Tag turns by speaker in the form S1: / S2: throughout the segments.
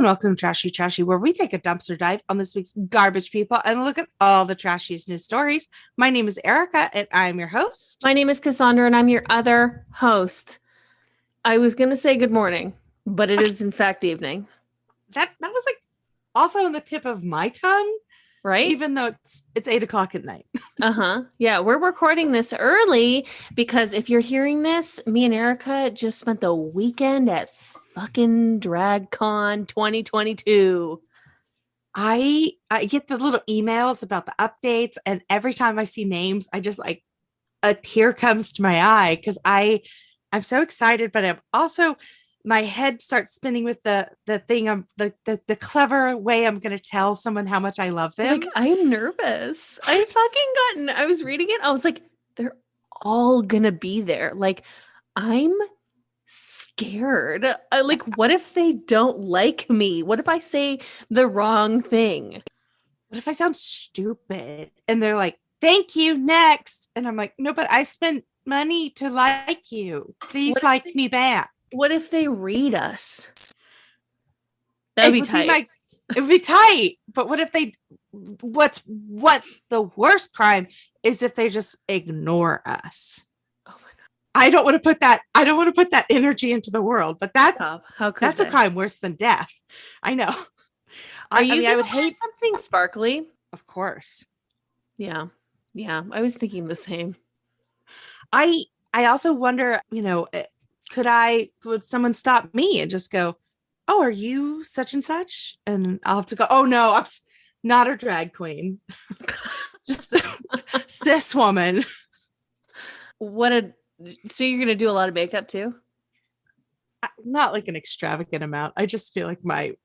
S1: and welcome to Trashy, where we take a dumpster dive on this week's garbage people and look at all the trashiest news stories. My name is Erica, and I'm your host.
S2: My name is Cassandra, and I'm your other host. I was going to say good morning, but it is in fact evening.
S1: That was like also on the tip of my tongue,
S2: right?
S1: Even though it's 8:00 at night.
S2: Yeah, we're recording this early because if you're hearing this, me and Erica just spent the weekend at fucking DragCon 2022.
S1: I get the little emails about the updates, and every time I see names, I just like a tear comes to my eye because I'm so excited, but I'm also my head starts spinning with the thing the clever way I'm gonna tell someone how much I love them.
S2: Like, I'm nervous. I was reading it, I was like, they're all gonna be there. Like, I'm scared. What if they don't like me? What if I say the wrong thing?
S1: What if I sound stupid? And they're like, thank you, next. And I'm like, no, but I spent money to like you. Please like me back.
S2: What if they read us? That would be tight.
S1: It would be tight. But what if what the worst crime is if they just ignore us? Oh my God. I don't want to put that energy into the world, but that's a crime worse than death. I know.
S2: I would hate something sparkly.
S1: Of course.
S2: Yeah. I was thinking the same.
S1: I also wonder, would someone stop me and just go, oh, are you such and such? And I'll have to go, oh no, I'm not a drag queen. Just a cis woman.
S2: So you're going to do a lot of makeup too?
S1: Not like an extravagant amount. I just feel like my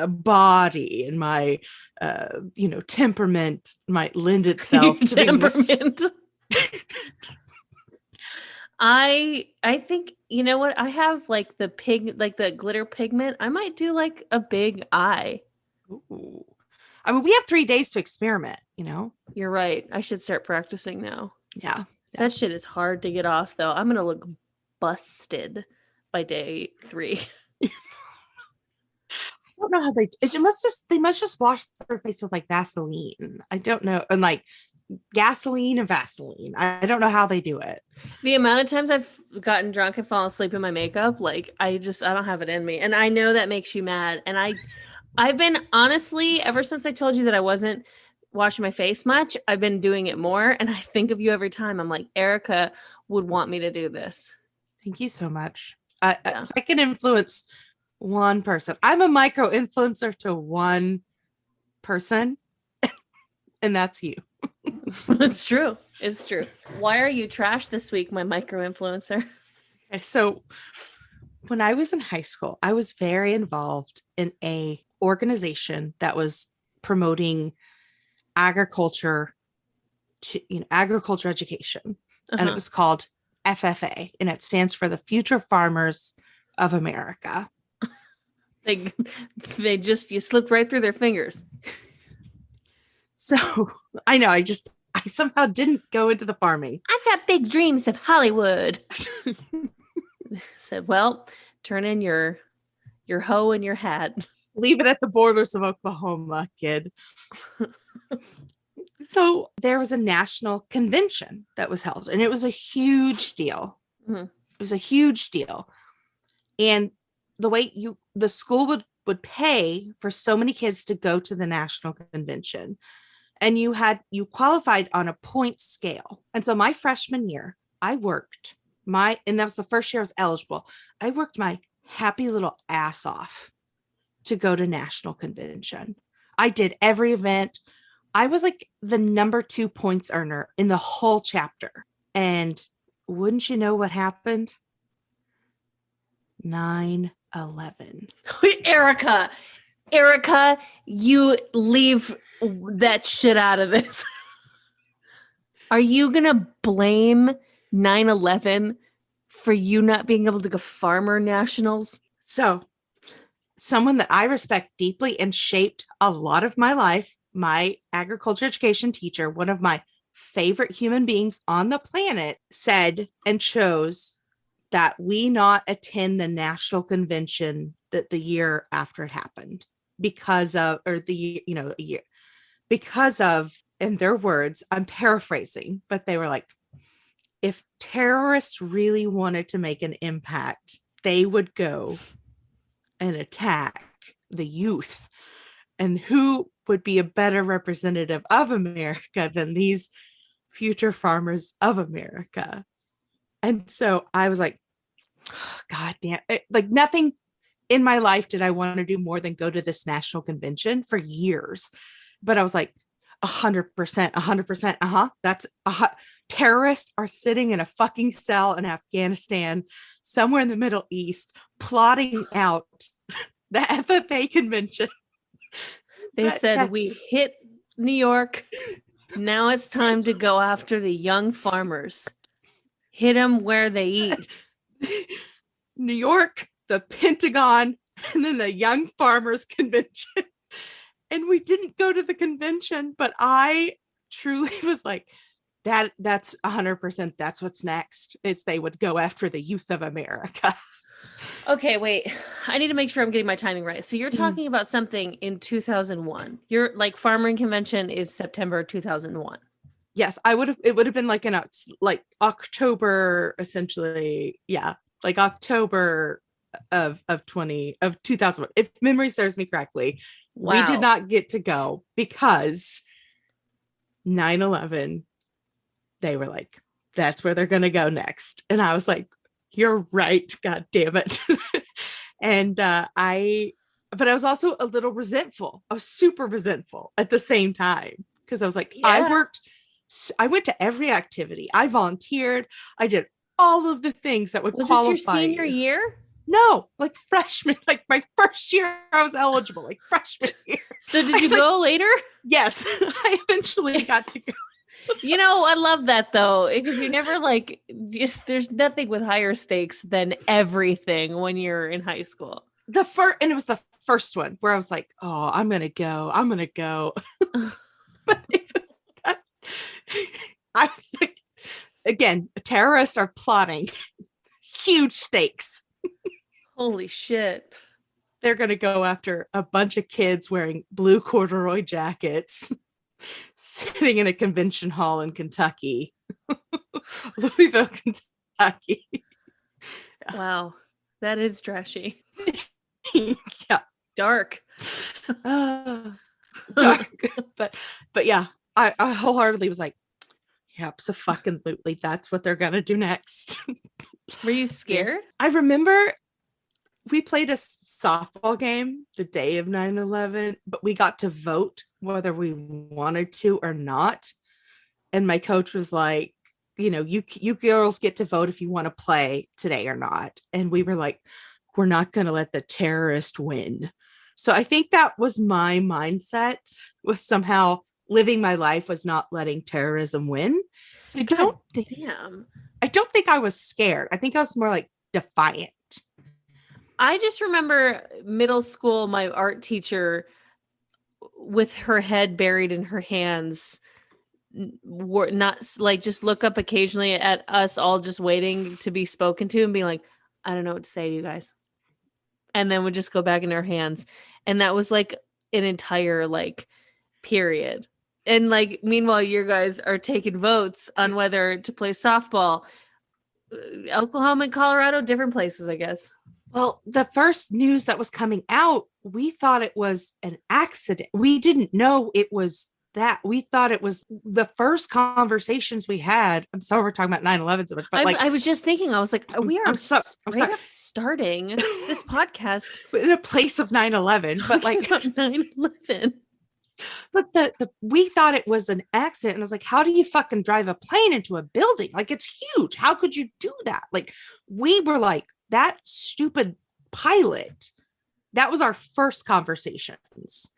S1: body and my temperament might lend itself to temperament.
S2: I think, you know what, I have like the glitter pigment. I might do like a big eye.
S1: Ooh. I mean, we have 3 days to experiment,
S2: You're right. I should start practicing now.
S1: Yeah.
S2: That shit is hard to get off though. I'm gonna look busted by day 3.
S1: I don't know how they must just wash their face with like Vaseline. I don't know. And like gasoline and Vaseline. I don't know how they do it.
S2: The amount of times I've gotten drunk and fallen asleep in my makeup, like I don't have it in me. And I know that makes you mad. And I've been honestly, ever since I told you that I wasn't washing my face much, I've been doing it more. And I think of you every time. I'm like, Erica would want me to do this.
S1: Thank you so much. If I can influence one person, I'm a micro influencer to one person, and that's you.
S2: It's true. It's true. Why are you trash this week, my micro influencer?
S1: Okay, so when I was in high school, I was very involved in a organization that was promoting agriculture education. And it was called FFA, and it stands for the Future Farmers of America.
S2: You slipped right through their fingers.
S1: So I know I somehow didn't go into the farming.
S2: I've got big dreams of Hollywood. Said, well, turn in your hoe and your hat.
S1: Leave it at the borders of Oklahoma, kid. So there was a national convention that was held, and it was a huge deal. Mm-hmm. It was a huge deal. And the way the school would pay for so many kids to go to the national convention, and you qualified on a point scale. And so my freshman year, and that was the first year I was eligible. I worked my happy little ass off to go to national convention. I did every event. I was like the number 2 points earner in the whole chapter. And wouldn't you know what happened? 9/11.
S2: Erica, you leave that shit out of this. Are you going to blame 9/11 for you not being able to go farmer nationals?
S1: So, someone that I respect deeply and shaped a lot of my life, my agriculture education teacher, one of my favorite human beings on the planet, said and chose that we not attend the national convention that the year after it happened because of, or the, you know, a year, because of, in their words, I'm paraphrasing, but they were like, if terrorists really wanted to make an impact, they would go and attack the youth. And who would be a better representative of America than these future farmers of America? And so I was like, God damn it. Like nothing in my life did I want to do more than go to this national convention for years. But I was like, 100%, 100%. That's terrorists are sitting in a fucking cell in Afghanistan, somewhere in the Middle East, plotting out the FFA convention.
S2: They said, we hit New York. Now it's time to go after the young farmers. Hit them where they eat.
S1: New York, the Pentagon, and then the Young Farmers Convention. And we didn't go to the convention, but I truly was like, that's 100%. That's what's next, is they would go after the youth of America.
S2: Okay, wait. I need to make sure I'm getting my timing right. So you're talking about something in 2001. Your like farming convention is September 2001.
S1: Yes, it would have been like like October, essentially. Yeah, like October of 2001, if memory serves me correctly. Wow. We did not get to go because 9/11, they were like, that's where they're going to go next. And I was like, you're right. God damn it. And but I was also a little resentful. I was super resentful at the same time because I was like, yeah. I went to every activity. I volunteered. I did all of the things that would qualify.
S2: Was this your senior year?
S1: No, like freshman, like my first year I was eligible, like freshman year.
S2: So did you go later?
S1: Yes, I eventually got to go.
S2: You know, I love that though, because you never like, just there's nothing with higher stakes than everything when you're in high school.
S1: And it was the first one where I was like, oh, I'm going to go. But I was like, again, terrorists are plotting huge stakes.
S2: Holy shit.
S1: They're going to go after a bunch of kids wearing blue corduroy jackets, sitting in a convention hall in Kentucky, Louisville, Kentucky.
S2: Yeah. Wow. That is trashy.
S1: Yeah.
S2: Dark.
S1: Dark. But yeah, I wholeheartedly was like, yep, so fucking absolutely, that's what they're going to do next.
S2: Were you scared?
S1: I remember we played a softball game the day of 9/11, but we got to vote whether we wanted to or not. And my coach was like, you know, you girls get to vote if you want to play today or not. And we were like, we're not going to let the terrorist win. So I think that was my mindset, was somehow living my life was not letting terrorism win. So I don't think I was scared. I think I was more like defiant.
S2: I just remember middle school, my art teacher with her head buried in her hands, were not like, just look up occasionally at us all just waiting to be spoken to and be like, I don't know what to say to you guys. And then would just go back in her hands. And that was like an entire like period. And like, meanwhile, you guys are taking votes on whether to play softball. Oklahoma and Colorado, different places, I guess.
S1: Well, the first news that was coming out, we thought it was an accident. We didn't know it was that. We thought it was the first conversations we had. I'm sorry we're talking about 9/11 so much, but
S2: I was just thinking, I was like, we are straight up starting this podcast
S1: in a place of 9/11, but like
S2: 9/11.
S1: But we thought it was an accident, and I was like, how do you fucking drive a plane into a building? Like, it's huge. How could you do that? Like, we were like, that stupid pilot. That was our first conversations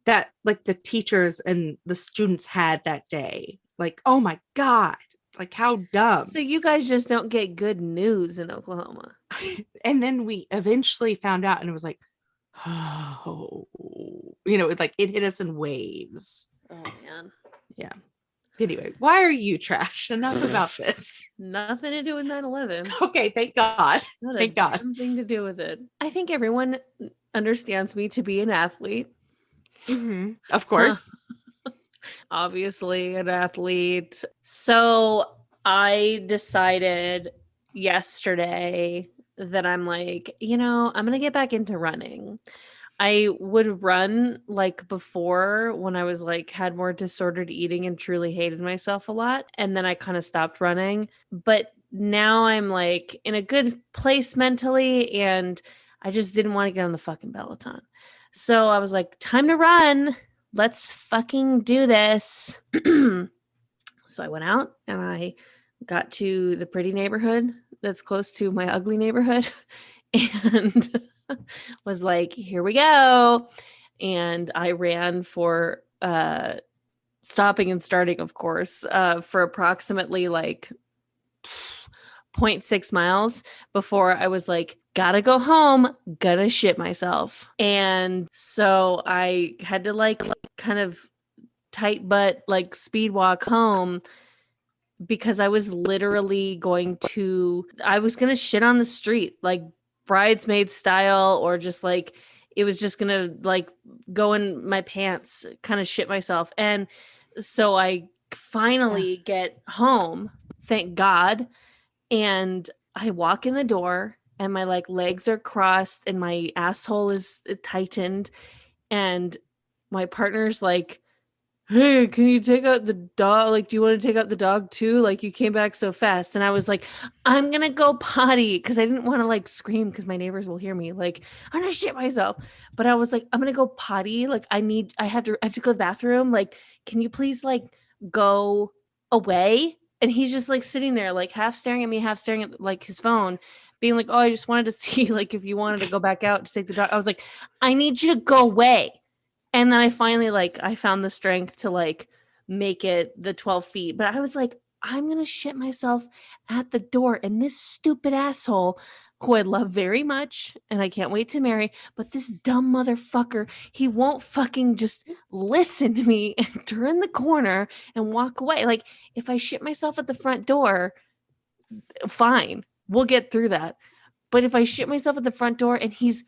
S1: that like the teachers and the students had that day. Like, oh my God, like how dumb.
S2: So you guys just don't get good news in Oklahoma.
S1: And then we eventually found out, and it was like, oh, you know, like it hit us in waves.
S2: Oh man.
S1: Yeah. Anyway, why are you trash? Enough about this.
S2: Nothing to do with 9/11.
S1: Okay, thank God.
S2: Not
S1: Thank
S2: a
S1: God.
S2: damn thing to do with it. I think everyone understands me to be an athlete.
S1: Mm-hmm. Of course.
S2: Obviously an athlete. So I decided yesterday that I'm like, I'm going to get back into running. I would run like before when I was like had more disordered eating and truly hated myself a lot. And then I kind of stopped running. But now I'm like in a good place mentally and I just didn't want to get on the fucking Peloton. So I was like, time to run. Let's fucking do this. So I went out and I got to the pretty neighborhood that's close to my ugly neighborhood and was like, here we go. And I ran for stopping and starting, of course, for approximately like 0.6 miles before I was like, gotta go home, gonna shit myself. And so I had to like kind of tight butt like speed walk home because I was literally I was gonna shit on the street, like bridesmaid style, or just like it was just gonna like go in my pants, kind of shit myself. And so I finally get home, thank God. And I walk in the door and my like legs are crossed and my asshole is tightened. And my partner's like, hey, can you take out the dog? Like, do you want to take out the dog too? Like, you came back so fast. And I was like, I'm going to go potty because I didn't want to like scream because my neighbors will hear me. Like, I'm going to shit myself. But I was like, I'm going to go potty. Like, I have to go to the bathroom. Like, can you please like go away? And he's just like sitting there, like half staring at me, half staring at like his phone, being like, oh, I just wanted to see like if you wanted to go back out to take the dog. I was like, I need you to go away. And then I finally I found the strength to like make it the 12 feet. But I was like, I'm going to shit myself at the door. And this stupid asshole who I love very much and I can't wait to marry, but this dumb motherfucker, he won't fucking just listen to me and turn the corner and walk away. Like if I shit myself at the front door, fine, we'll get through that. But if I shit myself at the front door and he's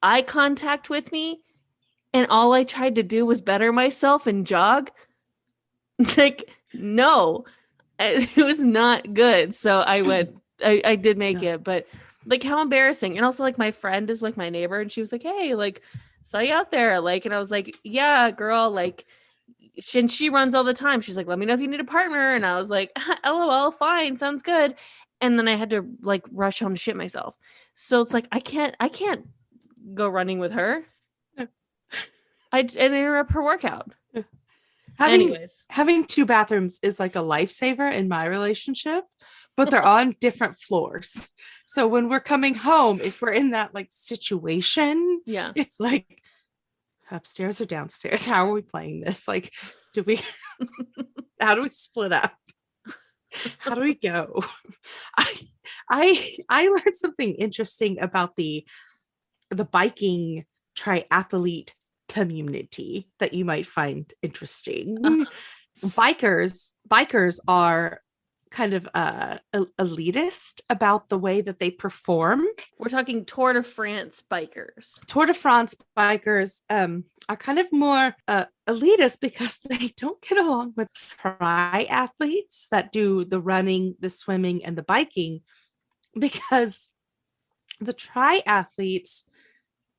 S2: eye contact with me, and all I tried to do was better myself and jog, like, no, it was not good. So I did make it, but like how embarrassing. And also like my friend is like my neighbor and she was like, hey, like saw you out there. Like, and I was like, yeah, girl, like, and she runs all the time. She's like, let me know if you need a partner. And I was like, LOL, fine. Sounds good. And then I had to like rush home to shit myself. So it's like, I can't go running with her. I'd interrupt her workout.
S1: Having two bathrooms is like a lifesaver in my relationship, but they're on different floors. So when we're coming home, if we're in that like situation,
S2: yeah,
S1: it's like upstairs or downstairs. How are we playing this? Like, how do we split up? How do we go? I learned something interesting about the biking triathlete community that you might find interesting. Bikers are kind of elitist about the way that they perform.
S2: We're talking Tour de France bikers.
S1: Tour de France bikers are kind of more elitist because they don't get along with triathletes that do the running, the swimming, and the biking, because the triathletes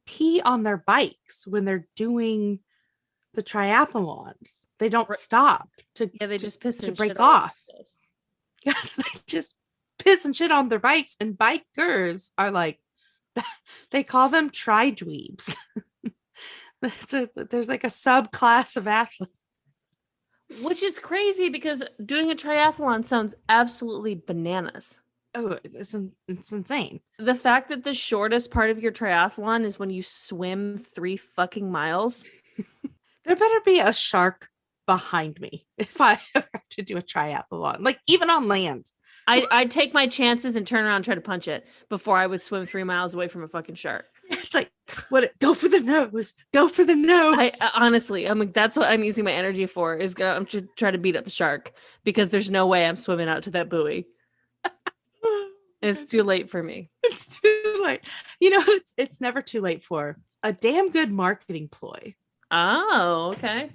S1: pee on their bikes when they're doing the triathlons. They don't stop
S2: they just piss
S1: to
S2: and
S1: break
S2: shit
S1: off. Yes, they just piss and shit on their bikes, and bikers are like, they call them tri-dweebs. There's like a subclass of athletes.
S2: Which is crazy because doing a triathlon sounds absolutely bananas.
S1: Oh, it's insane.
S2: The fact that the shortest part of your triathlon is when you swim 3 fucking miles.
S1: There better be a shark behind me if I ever have to do a triathlon, like even on land.
S2: I'd take my chances and turn around and try to punch it before I would swim 3 miles away from a fucking shark.
S1: It's like, go for the nose. Go for the nose.
S2: I honestly, I'm like, that's what I'm using my energy for, is I'm just trying to beat up the shark, because there's no way I'm swimming out to that buoy. It's too late for me.
S1: It's too late. It's never too late for a damn good marketing ploy.
S2: Oh, okay.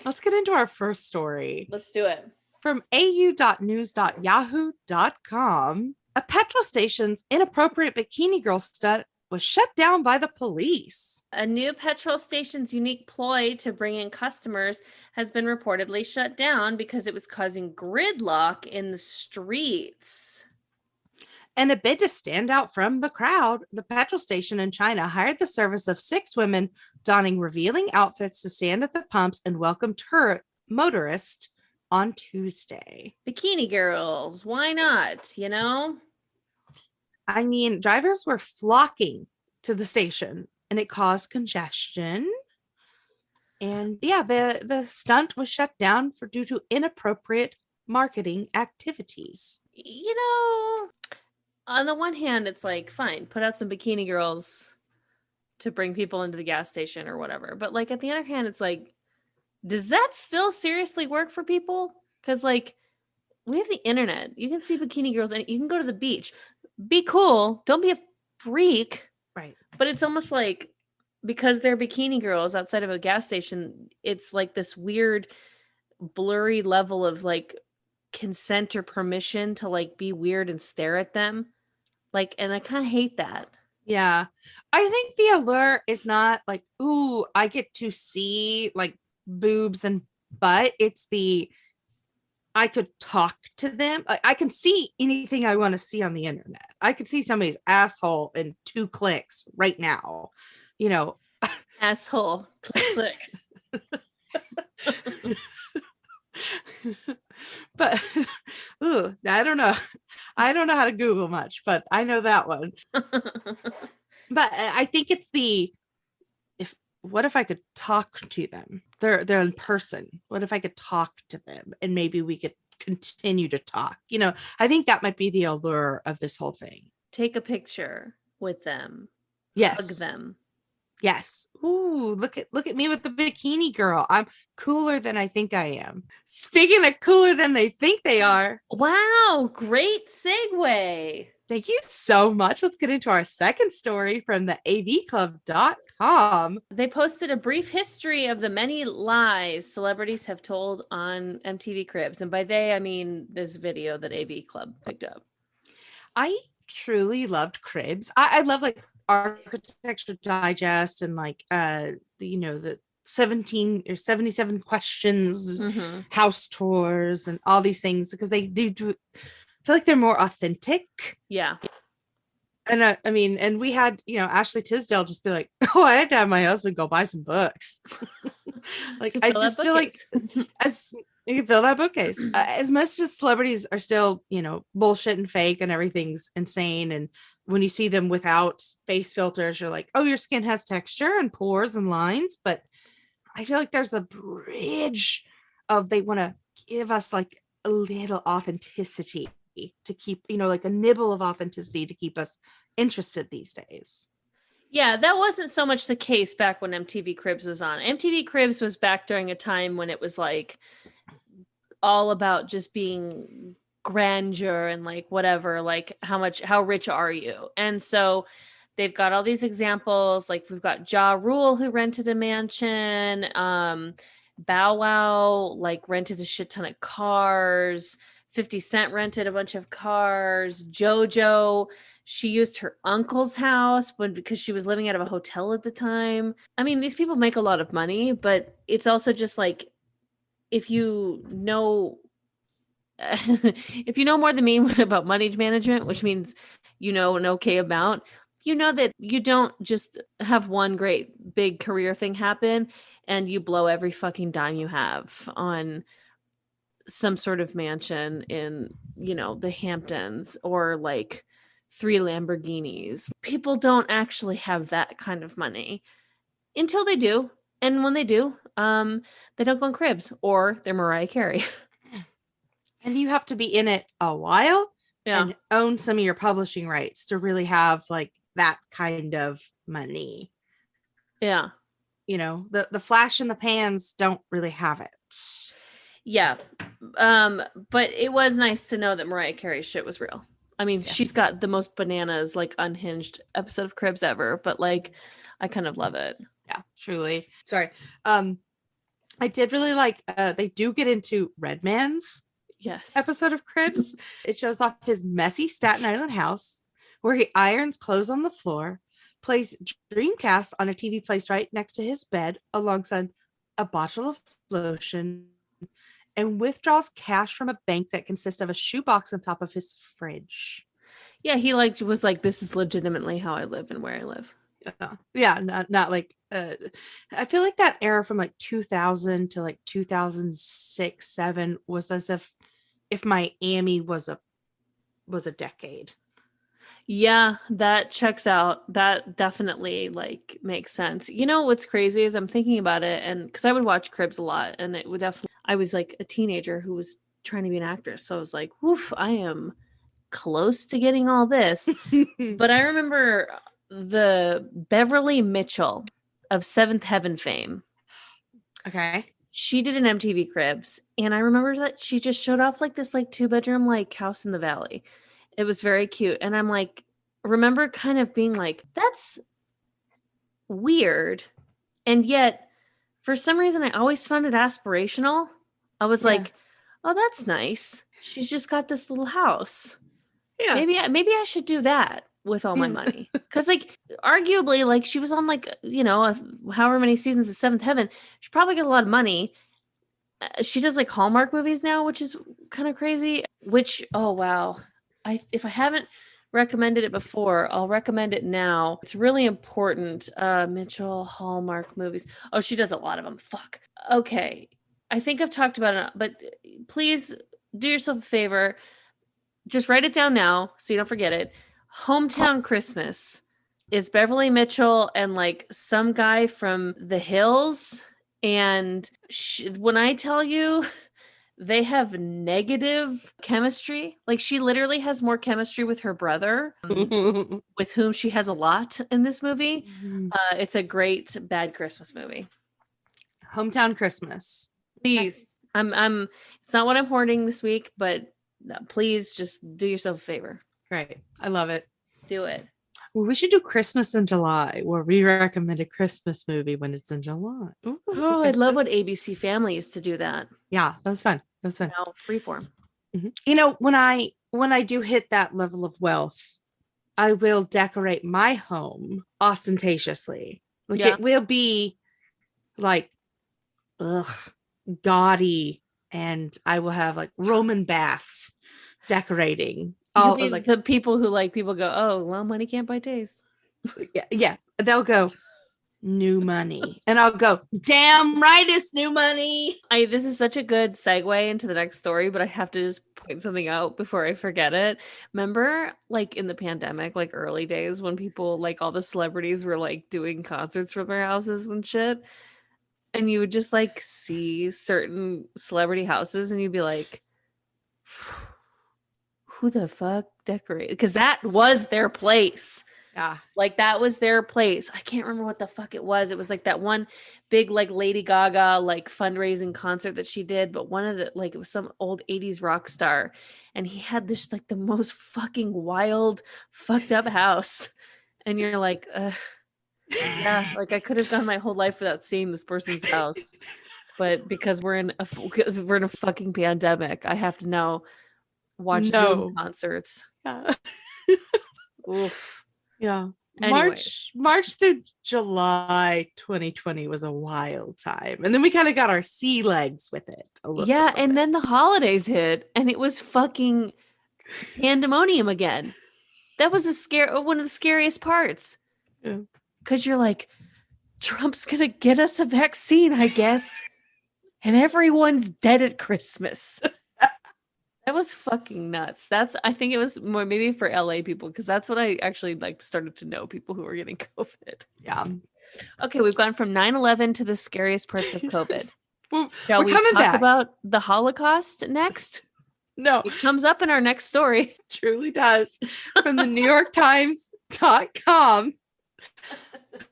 S1: Let's get into our first story.
S2: Let's do it.
S1: From au.news.yahoo.com, a petrol station's inappropriate bikini girl stunt was shut down by the police.
S2: A new petrol station's unique ploy to bring in customers has been reportedly shut down because it was causing gridlock in the streets.
S1: In a bid to stand out from the crowd, the petrol station in China hired the service of 6 women donning revealing outfits to stand at the pumps and welcome motorists on Tuesday.
S2: Bikini girls, why not?
S1: I mean, drivers were flocking to the station and it caused congestion. And yeah, the stunt was shut down due to inappropriate marketing activities.
S2: On the one hand, it's like, fine, put out some bikini girls to bring people into the gas station or whatever. But like, at the other hand, it's like, does that still seriously work for people? Because like, we have the internet. You can see bikini girls and you can go to the beach. Be cool. Don't be a freak.
S1: Right.
S2: But it's almost like, because they're bikini girls outside of a gas station, it's like this weird blurry level of like consent or permission to like be weird and stare at them. Like, and I kind of hate that.
S1: Yeah. I think the allure is not like, ooh, I get to see like boobs and butt. It's I could talk to them. I can see anything I want to see on the internet. I could see somebody's asshole in 2 clicks right now.
S2: Asshole. Click.
S1: But ooh, I don't know how to Google much, but I know that one. But I think it's what if I could talk to them? They're in person. What if I could talk to them and maybe we could continue to talk? I think that might be the allure of this whole thing.
S2: Take a picture with them.
S1: Yes.
S2: Hug them.
S1: Yes. Ooh, look at me with the bikini girl. I'm cooler than I think I am. Speaking of cooler than they think they are.
S2: Wow, great segue.
S1: Thank you so much. Let's get into our second story from the avclub.com.
S2: They posted a brief history of the many lies celebrities have told on MTV Cribs. And by they, I mean this video that AV Club picked up.
S1: I truly loved Cribs. I love like Architecture Digest and like the 17 or 77 questions, house tours and all these things, because they do feel like they're more authentic.
S2: Yeah.
S1: And I mean, and we had, Ashley Tisdale just be like, oh, I had to have my husband go buy some books. Like, I just feel like as you can fill that bookcase, as much as celebrities are still, bullshit and fake and everything's insane. And when you see them without face filters, you're like, oh, your skin has texture and pores and lines. But I feel like there's a bridge of, they want to give us like a little authenticity to keep, like a nibble of authenticity to keep us interested these days.
S2: Yeah, that wasn't so much the case back when MTV Cribs was on. MTV Cribs was back during a time when it was like all about just being grandeur and like whatever, like how rich are you? And so they've got all these examples, like we've got Ja Rule who rented a mansion, Bow Wow like rented a shit ton of cars, 50 Cent rented a bunch of cars, JoJo, she used her uncle's house because she was living out of a hotel at the time. I mean, these people make a lot of money, but it's also just like, if you know more than me about money management, which means an okay amount, that you don't just have one great big career thing happen and you blow every fucking dime you have on some sort of mansion in, the Hamptons or like 3 Lamborghinis. People don't actually have that kind of money until they do. And when they do, they don't go on Cribs or they're Mariah Carey.
S1: And you have to be in it a while and own some of your publishing rights to really have like that kind of money.
S2: Yeah.
S1: You know, the flash in the pans don't really have it.
S2: Yeah. But it was nice to know that Mariah Carey's shit was real. I mean,
S1: Yes.
S2: she's got the most bananas, like unhinged episode of Cribs ever, but like I kind of love it.
S1: Yeah, truly. Sorry. I did really like they do get into Redman's episode of Cribs. It shows off his messy Staten Island house where he irons clothes on the floor, plays Dreamcast on a TV placed right next to his bed alongside a bottle of lotion, and withdraws cash from a bank that consists of a shoebox on top of his fridge.
S2: Yeah, he was like, this is legitimately how I live and where I live.
S1: Yeah, not like I feel like that era from like 2000 to like 2006, 7 was as if Miami was a decade.
S2: Yeah, that checks out. That definitely like makes sense. You know what's crazy is I'm thinking about it, and because I would watch Cribs a lot, and it would definitely. I was like a teenager who was trying to be an actress, so I was like, "Woof, I am close to getting all this." But I remember the Beverly Mitchell of Seventh Heaven fame.
S1: Okay.
S2: She did an MTV Cribs, and I remember that she just showed off like this like 2-bedroom like house in the valley. It was very cute. And I'm like, remember kind of being like, that's weird. And yet, for some reason, I always found it aspirational. I was like, oh, that's nice. She's just got this little house. Yeah. Maybe I should do that with all my money. Because like, arguably, like she was on like, you know, however many seasons of Seventh Heaven. She probably got a lot of money. She does like Hallmark movies now, which is kind of crazy. Which, oh, wow. If I haven't recommended it before, I'll recommend it now. It's really important. Mitchell Hallmark movies. Oh, she does a lot of them. Fuck. Okay. I think I've talked about it, but please do yourself a favor. Just write it down now so you don't forget it. Hometown Christmas is Beverly Mitchell and like some guy from the hills. And when I tell you, they have negative chemistry. Like she literally has more chemistry with her brother, with whom she has a lot in this movie. It's a great bad Christmas movie.
S1: Hometown Christmas.
S2: Please. I'm it's not what I'm hoarding this week, but please just do yourself a favor.
S1: Great. I love it.
S2: Do it.
S1: Well, we should do Christmas in July, where we recommend a Christmas movie when it's in July.
S2: Ooh. Oh, I love what ABC Family used to do that.
S1: Yeah, that was fun. That was fun.
S2: Now, freeform.
S1: Mm-hmm. You know, when I do hit that level of wealth, I will decorate my home ostentatiously. Like it will be like, gaudy, and I will have like Roman baths decorating.
S2: All like the people who like people go, oh, well, money can't buy taste.
S1: Yes, they'll go new money, and I'll go, damn right, it's new money.
S2: This is such a good segue into the next story, but I have to just point something out before I forget it. Remember, like in the pandemic, like early days when people, like all the celebrities were like doing concerts from their houses and shit, and you would just like see certain celebrity houses, and you'd be like, who the fuck decorated? Because that was their place.
S1: Yeah.
S2: Like that was their place. I can't remember what the fuck it was. It was like that one big like Lady Gaga like fundraising concert that she did, but one of the like it was some old 80s rock star, and he had this like the most fucking wild fucked up house. And you're like, yeah, like I could have gone my whole life without seeing this person's house. But because we're in a fucking pandemic, I have to now watch Zoom concerts.
S1: Yeah.
S2: Oof.
S1: Yeah.
S2: Anyway.
S1: March through July 2020 was a wild time. And then we kind of got our sea legs with it.
S2: Yeah. And then the holidays hit and it was fucking pandemonium again. That was one of the scariest parts. Yeah. Because you're like, Trump's going to get us a vaccine, I guess. And everyone's dead at Christmas. That was fucking nuts. I think it was more maybe for LA people, because that's what I actually like started to know people who were getting COVID.
S1: Yeah.
S2: Okay, we've gone from 9/11 to the scariest parts of COVID.
S1: Shall we talk
S2: about the Holocaust next?
S1: No.
S2: It comes up in our next story.
S1: It truly does. From the New York Times.com.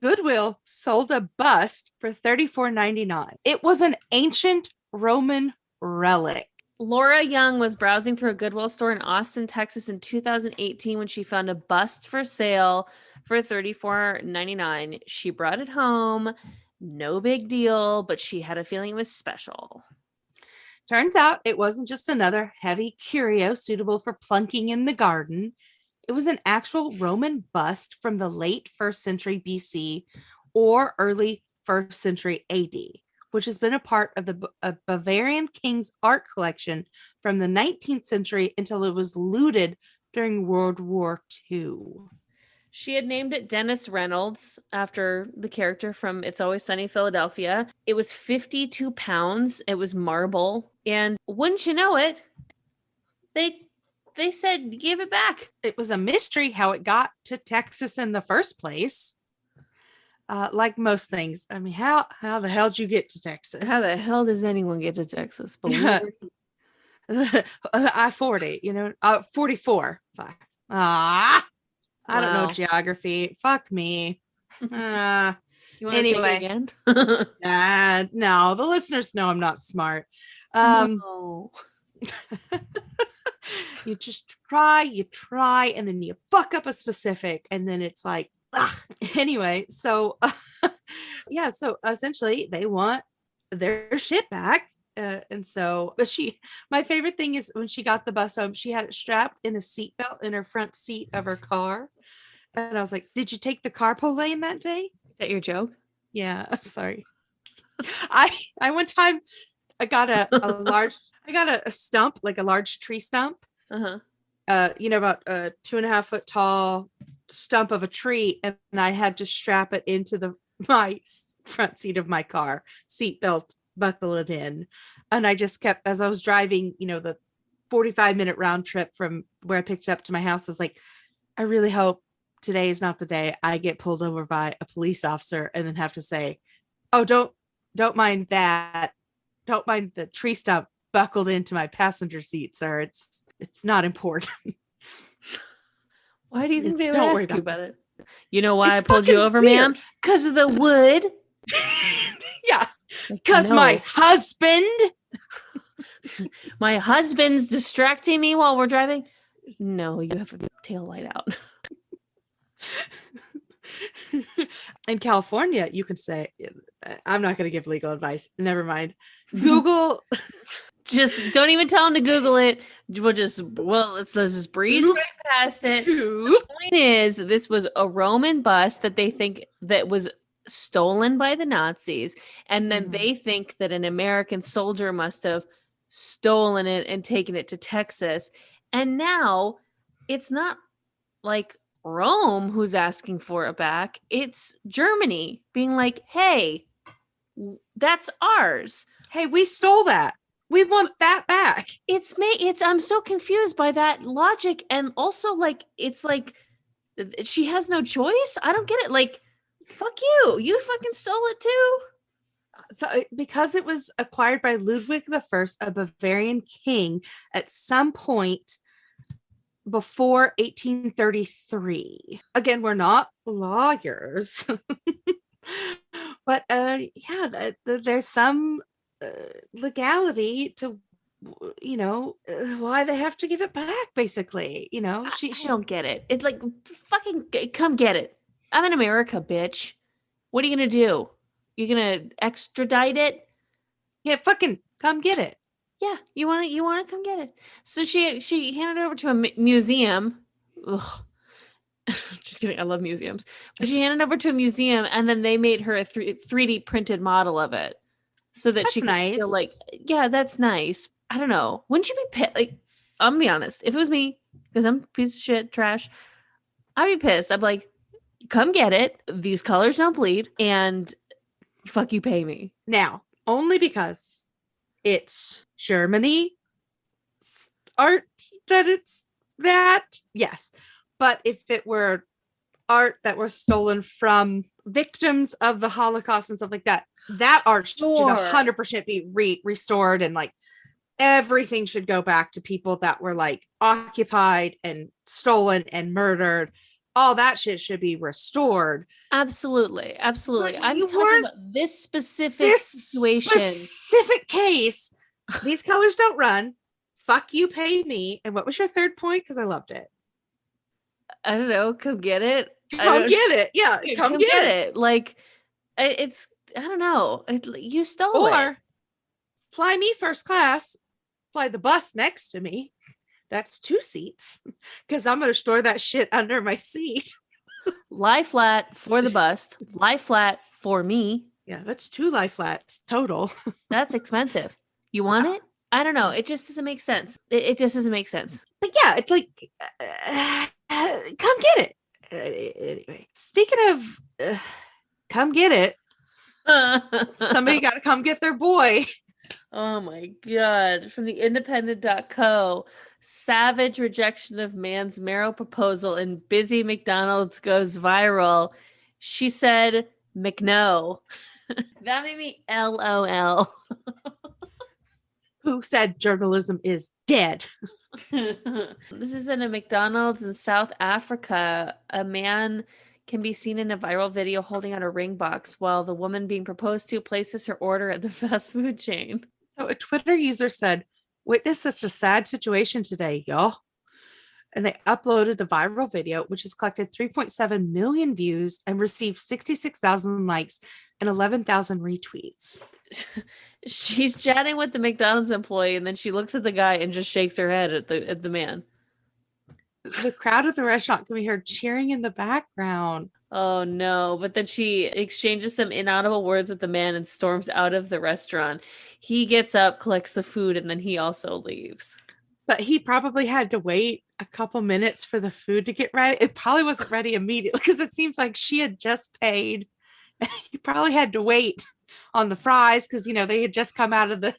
S1: Goodwill sold a bust for $34.99. It was an ancient Roman relic.
S2: Laura Young was browsing through a Goodwill store in Austin, Texas in 2018 when she found a bust for sale for $34.99. She brought it home. No big deal, but she had a feeling it was special.
S1: Turns out it wasn't just another heavy curio suitable for plunking in the garden. It was an actual Roman bust from the late 1st century BC or early 1st century AD, which has been a part of the Bavarian king's art collection from the 19th century until it was looted during World War II.
S2: She had named it Dennis Reynolds after the character from It's Always Sunny in Philadelphia. It was 52 pounds. It was marble. And wouldn't you know it, they said give it back.
S1: It was a mystery how it got to Texas in the first place. Like most things. I mean, how the hell did you get to Texas?
S2: How the hell does anyone get to Texas?
S1: I-40, 44. Fuck. I don't know geography. Fuck me.
S2: You want
S1: anyway,
S2: to take it again?
S1: No, the listeners know I'm not smart.
S2: No.
S1: You just try, and then you fuck up a specific, and then it's like, anyway, so so essentially they want their shit back. And so, but my favorite thing is when she got the bus home, she had it strapped in a seatbelt in her front seat of her car. And I was like, did you take the carpool lane that day?
S2: Is that your joke?
S1: Yeah, I'm sorry. I one time I got a stump, like a large tree stump.
S2: Uh-huh.
S1: About a 2.5 foot tall stump of a tree, and I had to strap it into my front seat of my car, seatbelt, buckle it in. And I just kept, as I was driving, the 45-minute round trip from where I picked it up to my house, I was like, I really hope today is not the day I get pulled over by a police officer and then have to say, oh, don't mind that. Don't mind the tree stump buckled into my passenger seat, sir. It's not important.
S2: Why do you think they would ask you about it? You know why I pulled you over, ma'am? Because of the wood.
S1: Yeah. Because my
S2: husband's distracting me while we're driving. No, you have a tail light out.
S1: In California, you can say, I'm not going to give legal advice. Never mind. Google.
S2: Just don't even tell him to Google it. Let's just breeze right past it. The point is, this was a Roman bust that they think that was stolen by the Nazis. And then they think that an American soldier must have stolen it and taken it to Texas. And now it's not like Rome who's asking for it back. It's Germany being like, hey, that's ours.
S1: Hey, we stole that. We want that back.
S2: I'm so confused by that logic. And also, it's like she has no choice. I don't get it. Like, fuck you. You fucking stole it too.
S1: So because it was acquired by Ludwig I, a Bavarian king, at some point before 1833. Again, we're not lawyers. But there's some legality to why they have to give it back, basically. She
S2: don't get it. It's like, fucking come get it. I'm in America, bitch. What are you gonna do? You gonna extradite it?
S1: Yeah, fucking come get it.
S2: Yeah, you want to come get it. So she handed it over to a museum. Ugh. Just kidding. I love museums. But she handed it over to a museum, and then they made her a 3D printed model of it, so that she could feel like, yeah, that's nice. I don't know. Wouldn't you be pissed? Like, I'm gonna be honest. If it was me, because I'm a piece of shit, trash, I'd be pissed. I'd be like, come get it. These colors don't bleed, and fuck you, pay me.
S1: Now, only because it's Germany art that it's that, yes. But if it were art that was stolen from victims of the Holocaust and stuff like that, that art should 100% be restored, and like everything should go back to people that were like occupied and stolen and murdered. all that shit should be restored.
S2: Absolutely. Absolutely.
S1: But
S2: I'm
S1: you
S2: talking
S1: weren't
S2: about this
S1: this
S2: situation.
S1: specific case. These colors don't run. Fuck you, pay me. And what was your third point? Because I loved it.
S2: I don't know. Come get it.
S1: Come get it. Yeah, come get it.
S2: Like, it's, I don't know. You stole it.
S1: Or fly me first class, fly the bus next to me. That's 2 seats because I'm going to store that shit under my seat.
S2: Lie flat for the bus, lie flat for me.
S1: Yeah, that's 2 lie flats total.
S2: That's expensive. You want it? I don't know. It just doesn't make sense. It just doesn't make sense.
S1: But yeah, it's like, come get it. Anyway, speaking of come get it, somebody got to come get their boy.
S2: Oh my God. From the independent.co, savage rejection of man's marital proposal in busy McDonald's goes viral. She said, McNo. That made me LOL.
S1: Who said journalism is dead?
S2: This is in a McDonald's in South Africa. A man can be seen in a viral video holding out a ring box while the woman being proposed to places her order at the fast food chain.
S1: So a Twitter user said, "Witness such a sad situation today, y'all." And they uploaded the viral video, which has collected 3.7 million views and received 66,000 likes and 11,000 retweets.
S2: She's chatting with the McDonald's employee, and then she looks at the guy and just shakes her head at the man.
S1: The crowd at the restaurant can be heard cheering in the background.
S2: Oh no, but then she exchanges some inaudible words with the man and storms out of the restaurant. He gets up, collects the food, and then he also leaves.
S1: But he probably had to wait a couple minutes for the food to get ready. It probably wasn't ready immediately because it seems like she had just paid. He probably had to wait on the fries because they had just come out of the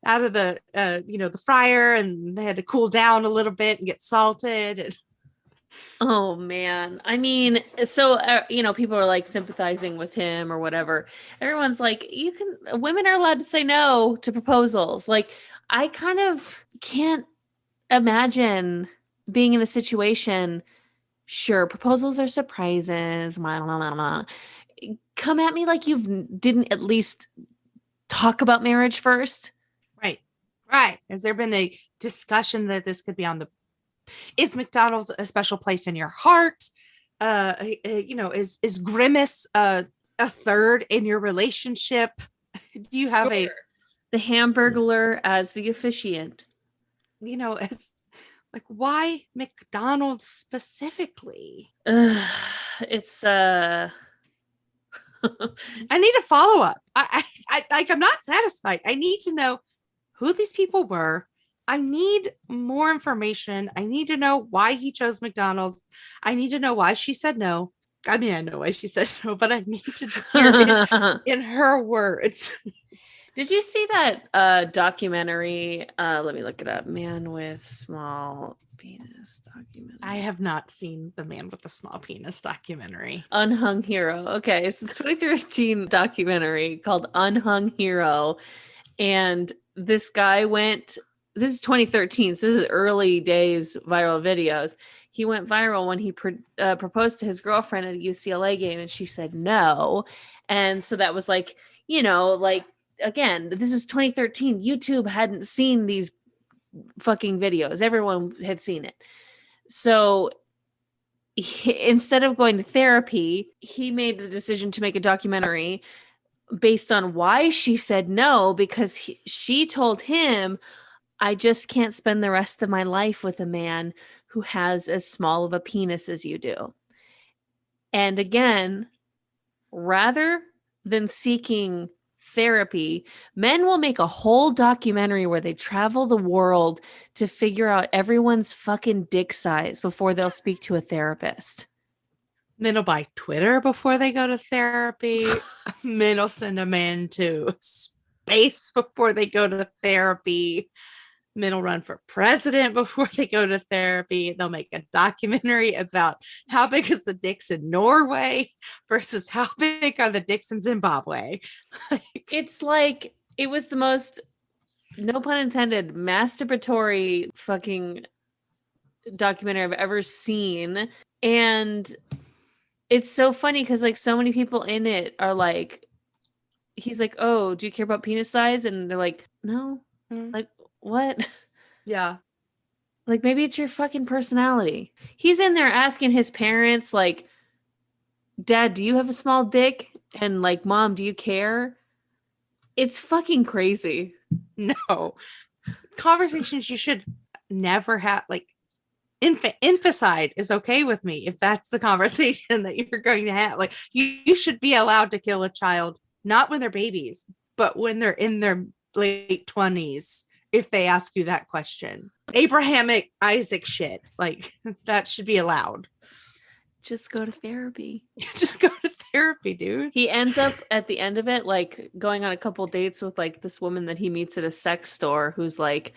S1: the fryer, and they had to cool down a little bit and get salted. And
S2: oh man, I mean, so people are like sympathizing with him or whatever. Everyone's like, women are allowed to say no to proposals. Like, I kind of can't imagine being in a situation. Sure, proposals are surprises. Blah, blah, blah, blah. Come at me like you didn't at least talk about marriage first.
S1: Right. Has there been a discussion that this could be is McDonald's a special place in your heart? Is Grimace a third in your relationship? Do you have the
S2: Hamburglar as the officiant?
S1: As like, why McDonald's specifically?
S2: It's
S1: I need a follow up. I'm not satisfied. I need to know who these people were. I need more information. I need to know why he chose McDonald's. I need to know why she said no. I mean, I know why she said no, but I need to just hear it in her words.
S2: Did you see that documentary? Let me look it up. Man with Small Penis documentary.
S1: I have not seen the Man with the Small Penis documentary.
S2: Unhung Hero. Okay, it's a 2013 documentary called Unhung Hero. And this guy this is 2013, so this is early days viral videos. He went viral when he proposed to his girlfriend at a UCLA game, and she said no. And so that was like, again, this is 2013. YouTube hadn't seen these fucking videos. Everyone had seen it. So instead of going to therapy, he made the decision to make a documentary based on why she said no, because she told him, I just can't spend the rest of my life with a man who has as small of a penis as you do. And again, rather than seeking therapy, men will make a whole documentary where they travel the world to figure out everyone's fucking dick size before they'll speak to a therapist.
S1: Men will buy Twitter before they go to therapy. Men will send a man to space before they go to therapy. Men will run for president before they go to therapy. They'll make a documentary about how big is the dicks in Norway versus how big are the dicks in Zimbabwe.
S2: It's like, it was the most, no pun intended, masturbatory fucking documentary I've ever seen. And it's so funny because like so many people in it are like, he's like, oh, do you care about penis size? And they're like, no. Like, what?
S1: Yeah.
S2: Like, maybe it's your fucking personality. He's in there asking his parents, like, Dad, do you have a small dick? And like, Mom, do you care? It's fucking crazy.
S1: No. Conversations you should never have, like, infanticide is okay with me if that's the conversation that you're going to have. Like, you should be allowed to kill a child, not when they're babies, but when they're in their late 20s, if they ask you that question. Abrahamic Isaac shit, like, that should be allowed.
S2: Just go to therapy.
S1: Just go to therapy, dude.
S2: He ends up at the end of it, like, going on a couple dates with like this woman that he meets at a sex store who's like,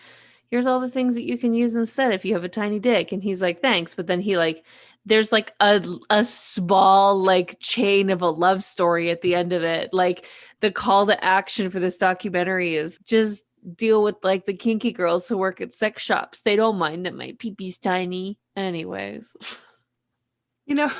S2: here's all the things that you can use instead if you have a tiny dick. And he's like, thanks. But then he like, there's like a small like chain of a love story at the end of it. Like, the call to action for this documentary is just deal with like the kinky girls who work at sex shops. They don't mind that my pee-pee's tiny. Anyways.
S1: You know,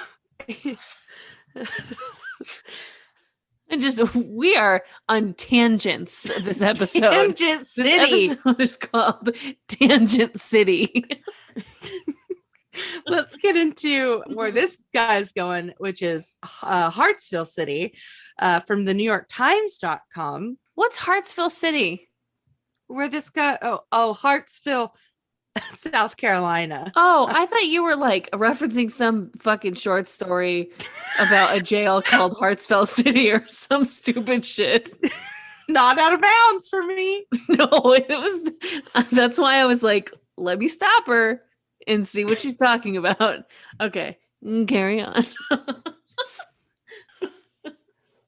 S2: and just, we are on tangents this episode.
S1: Tangent City.
S2: This episode is called Tangent City.
S1: Let's get into where this guy's going, which is Hartsville City, from the New York Times.com.
S2: What's Hartsville City?
S1: Where this guy, Hartsville, South Carolina.
S2: Oh, I thought you were like referencing some fucking short story about a jail called Hartsville City or some stupid shit.
S1: Not out of bounds for me.
S2: No, it was, that's why I was like, let me stop her and see what she's talking about. Okay, carry on.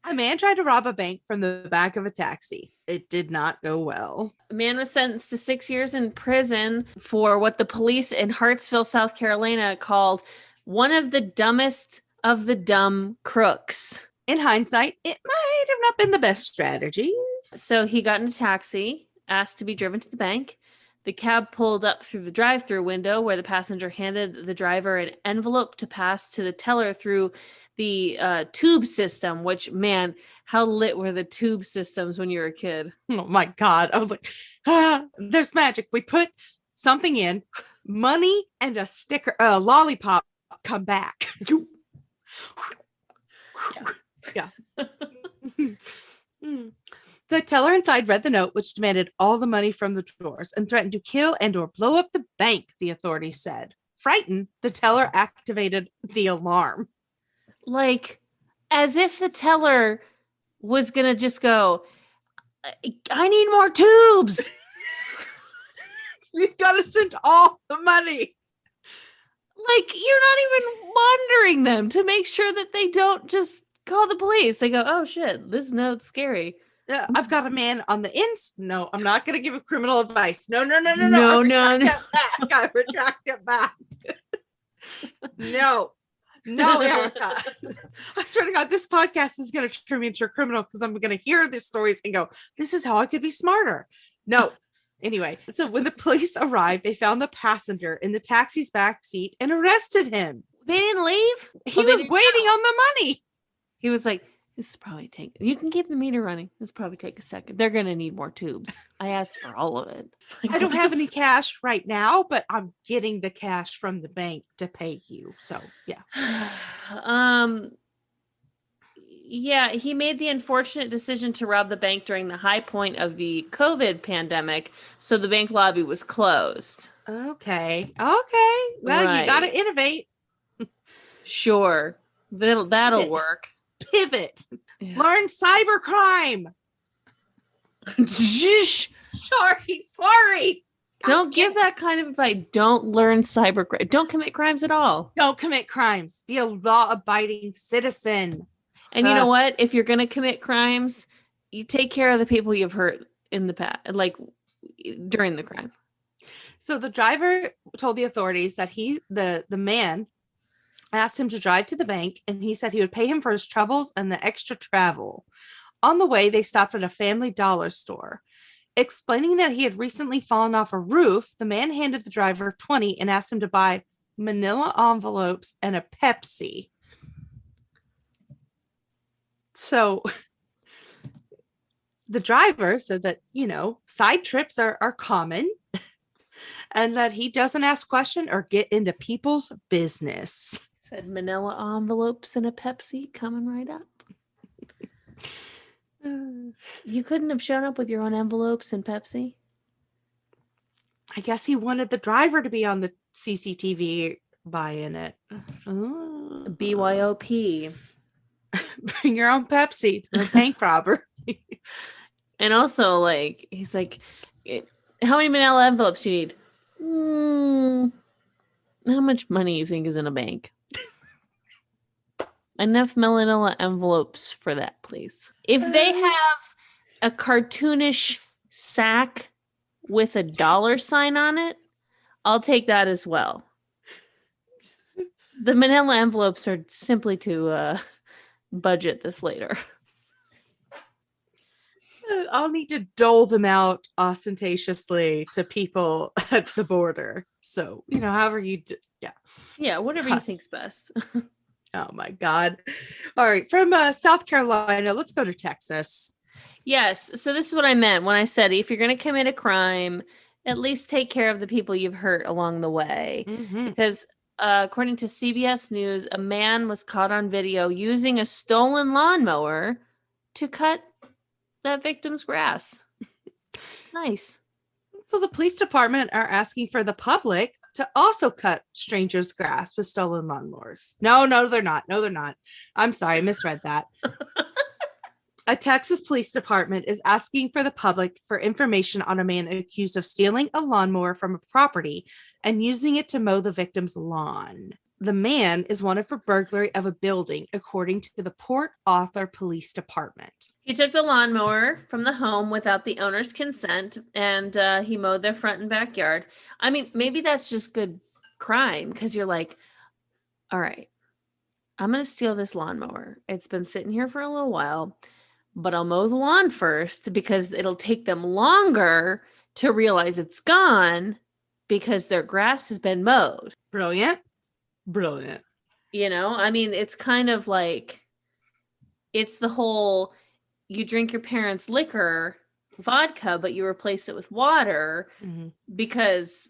S1: A man tried to rob a bank from the back of a taxi. It did not go well.
S2: A man was sentenced to 6 years in prison for what the police in Hartsville, South Carolina called one of the dumbest of the dumb crooks.
S1: In hindsight, it might have not been the best strategy.
S2: So he got in a taxi, asked to be driven to the bank. The cab pulled up through the drive-through window where the passenger handed the driver an envelope to pass to the teller through the tube system, which, man, how lit were the tube systems when you were a kid?
S1: Oh my God. I was like, there's magic. We put something in, money and a sticker, a lollipop come back. Yeah. The teller inside read the note, which demanded all the money from the drawers and threatened to kill and or blow up the bank, the authorities said. Frightened, the teller activated the alarm.
S2: Like, as if the teller was going to just go, I need more tubes.
S1: You got to send all the money.
S2: Like, you're not even monitoring them to make sure that they don't just call the police. They go, oh shit, this note's scary.
S1: Yeah, I've got a man on the ins. No, I'm not going to give a criminal advice. No.
S2: No.
S1: I retract it back. No, Erica. I swear to God, this podcast is going to turn me into a criminal because I'm going to hear these stories and go, this is how I could be smarter. No. Anyway, so when the police arrived, they found the passenger in the taxi's back seat and arrested him.
S2: They didn't leave?
S1: He was waiting on the money.
S2: He was like, this will probably take, you can keep the meter running. This will probably take a second. They're going to need more tubes. I asked for all of it. Like,
S1: I don't have any cash right now, but I'm getting the cash from the bank to pay you. So, yeah.
S2: Yeah, he made the unfortunate decision to rob the bank during the high point of the COVID pandemic. So the bank lobby was closed.
S1: Okay. Well, right. You got to innovate.
S2: Sure. That'll work.
S1: Pivot. Yeah. Learn cybercrime. Sorry.
S2: Don't give that kind of advice. Don't learn cybercrime. Don't commit crimes at all.
S1: Don't commit crimes. Be a law-abiding citizen.
S2: And you know what? If you're going to commit crimes, you take care of the people you've hurt in the past, like during the crime.
S1: So the driver told the authorities that the man asked him to drive to the bank, and he said he would pay him for his troubles and the extra travel. On the way, they stopped at a Family Dollar store. Explaining that he had recently fallen off a roof, the man handed the driver $20 and asked him to buy manila envelopes, and a Pepsi. So the driver said that, side trips are common and that he doesn't ask questions or get into people's business.
S2: Said manila envelopes and a Pepsi coming right up. You couldn't have shown up with your own envelopes and Pepsi?
S1: I guess he wanted the driver to be on the CCTV buying it.
S2: BYOP.
S1: Bring your own Pepsi to a bank robber.
S2: And also, he's like, how many manila envelopes do you need? How much money you think is in a bank? Enough manila envelopes for that, please. If they have a cartoonish sack with a $sign on it, I'll take that as well. The manila envelopes are simply to budget this later.
S1: I'll need to dole them out ostentatiously to people at the border. So, however you do. Yeah.
S2: Yeah, whatever you think's best.
S1: Oh my God. All right. From South Carolina, let's go to Texas.
S2: Yes. So this is what I meant when I said, if you're going to commit a crime, at least take care of the people you've hurt along the way. Mm-hmm. Because according to CBS News, a man was caught on video using a stolen lawnmower to cut that victim's grass. It's nice.
S1: So the police department are asking for the public to also cut strangers' grass with stolen lawnmowers. No, they're not. No, they're not. I'm sorry, I misread that. A Texas police department is asking for the public for information on a man accused of stealing a lawnmower from a property and using it to mow the victim's lawn. The man is wanted for burglary of a building, according to the Port Arthur Police Department.
S2: He took the lawnmower from the home without the owner's consent, and he mowed their front and backyard. I mean, maybe that's just good crime, because you're like, all right, I'm going to steal this lawnmower. It's been sitting here for a little while, but I'll mow the lawn first because it'll take them longer to realize it's gone because their grass has been mowed.
S1: Brilliant.
S2: I mean, it's kind of like, it's the whole, you drink your parents' liquor, vodka, but you replace it with water because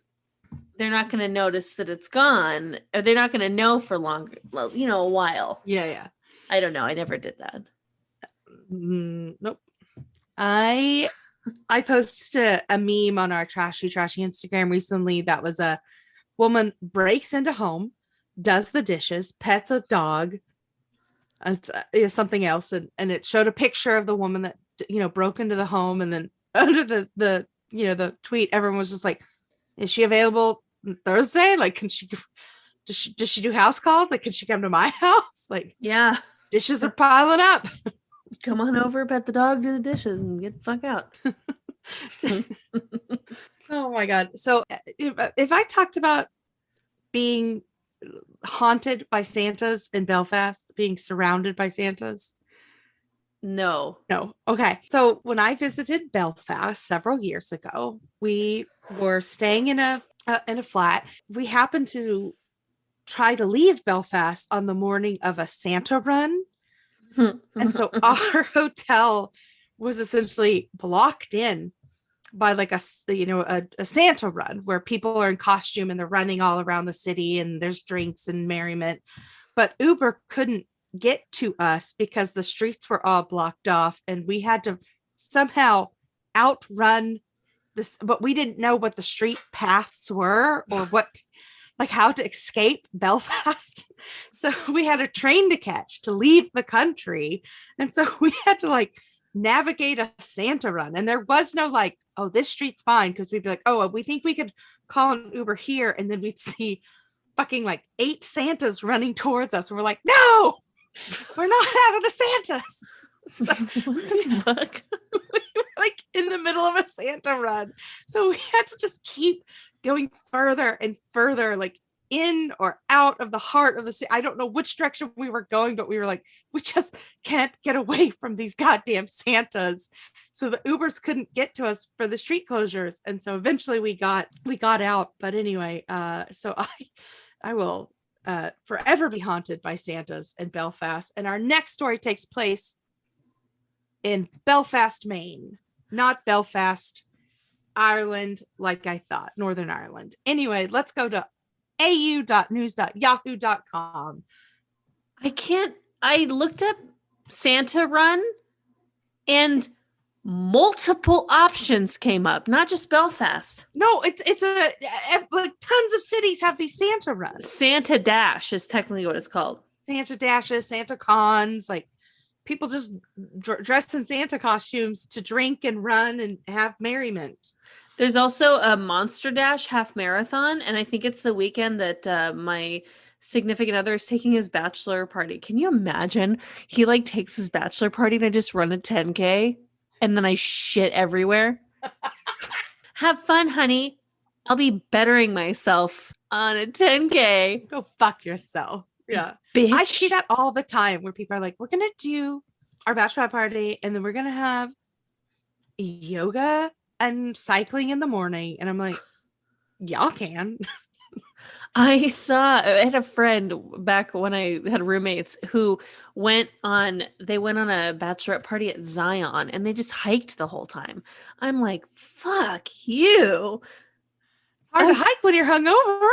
S2: they're not going to notice that it's gone, or they're not going to know for longer, a while.
S1: Yeah.
S2: I don't know. I never did that.
S1: Nope. I posted a meme on our trashy Instagram recently that was a woman breaks into home, does the dishes, pets a dog, and something else, and it showed a picture of the woman that broke into the home, and then under the tweet, everyone was just like, is she available Thursday? Like, does she do house calls? Like, can she come to my house? Like,
S2: yeah,
S1: dishes are piling up.
S2: Come on over, pet the dog, do the dishes, and get the fuck out.
S1: Oh my God. So if I talked about being haunted by Santas in Belfast, being surrounded by Santas?
S2: No.
S1: Okay. So when I visited Belfast several years ago, we were staying in a flat. We happened to try to leave Belfast on the morning of a Santa run. And so our hotel was essentially blocked in by like a Santa run where people are in costume and they're running all around the city and there's drinks and merriment. But Uber couldn't get to us because the streets were all blocked off and we had to somehow outrun this, but we didn't know what the street paths were or how to escape Belfast. So we had a train to catch to leave the country. And so we had to navigate a Santa run. And there was no oh, this street's fine. Cause we'd be like, oh, we think we could call an Uber here. And then we'd see fucking 8 Santas running towards us. And we're like, no, we're not out of the Santas. So,
S2: what the fuck?
S1: In the middle of a Santa run. So we had to just keep going further and further, in or out of the heart of the city. I don't know which direction we were going, but we were like, we just can't get away from these goddamn Santas. So the Ubers couldn't get to us for the street closures. And so eventually we got out. But anyway, so I will forever be haunted by Santas in Belfast. And our next story takes place in Belfast, Maine, not Belfast, Ireland, like I thought, Northern Ireland. Anyway, let's go to au.news.yahoo.com.
S2: I looked up Santa Run and multiple options came up, not just Belfast.
S1: No, it's like tons of cities have these Santa runs.
S2: Santa Dash is technically what it's called.
S1: Santa Dashes, Santa Cons, like people just dressed in Santa costumes to drink and run and have merriment.
S2: There's also a Monster Dash half marathon, and I think it's the weekend that my significant other is taking his bachelor party. Can you imagine? He like takes his bachelor party and I just run a 10K and then I shit everywhere. Have fun, honey. I'll be bettering myself on a 10K.
S1: Go fuck yourself. Yeah.
S2: Bitch.
S1: I see that all the time where people are like, we're going to do our bachelorette party and then we're going to have yoga and cycling in the morning. And I'm like, y'all can.
S2: I had a friend back when I had roommates who went on a bachelorette party at Zion and they just hiked the whole time. I'm like, fuck you.
S1: Hard to hike when you're hungover.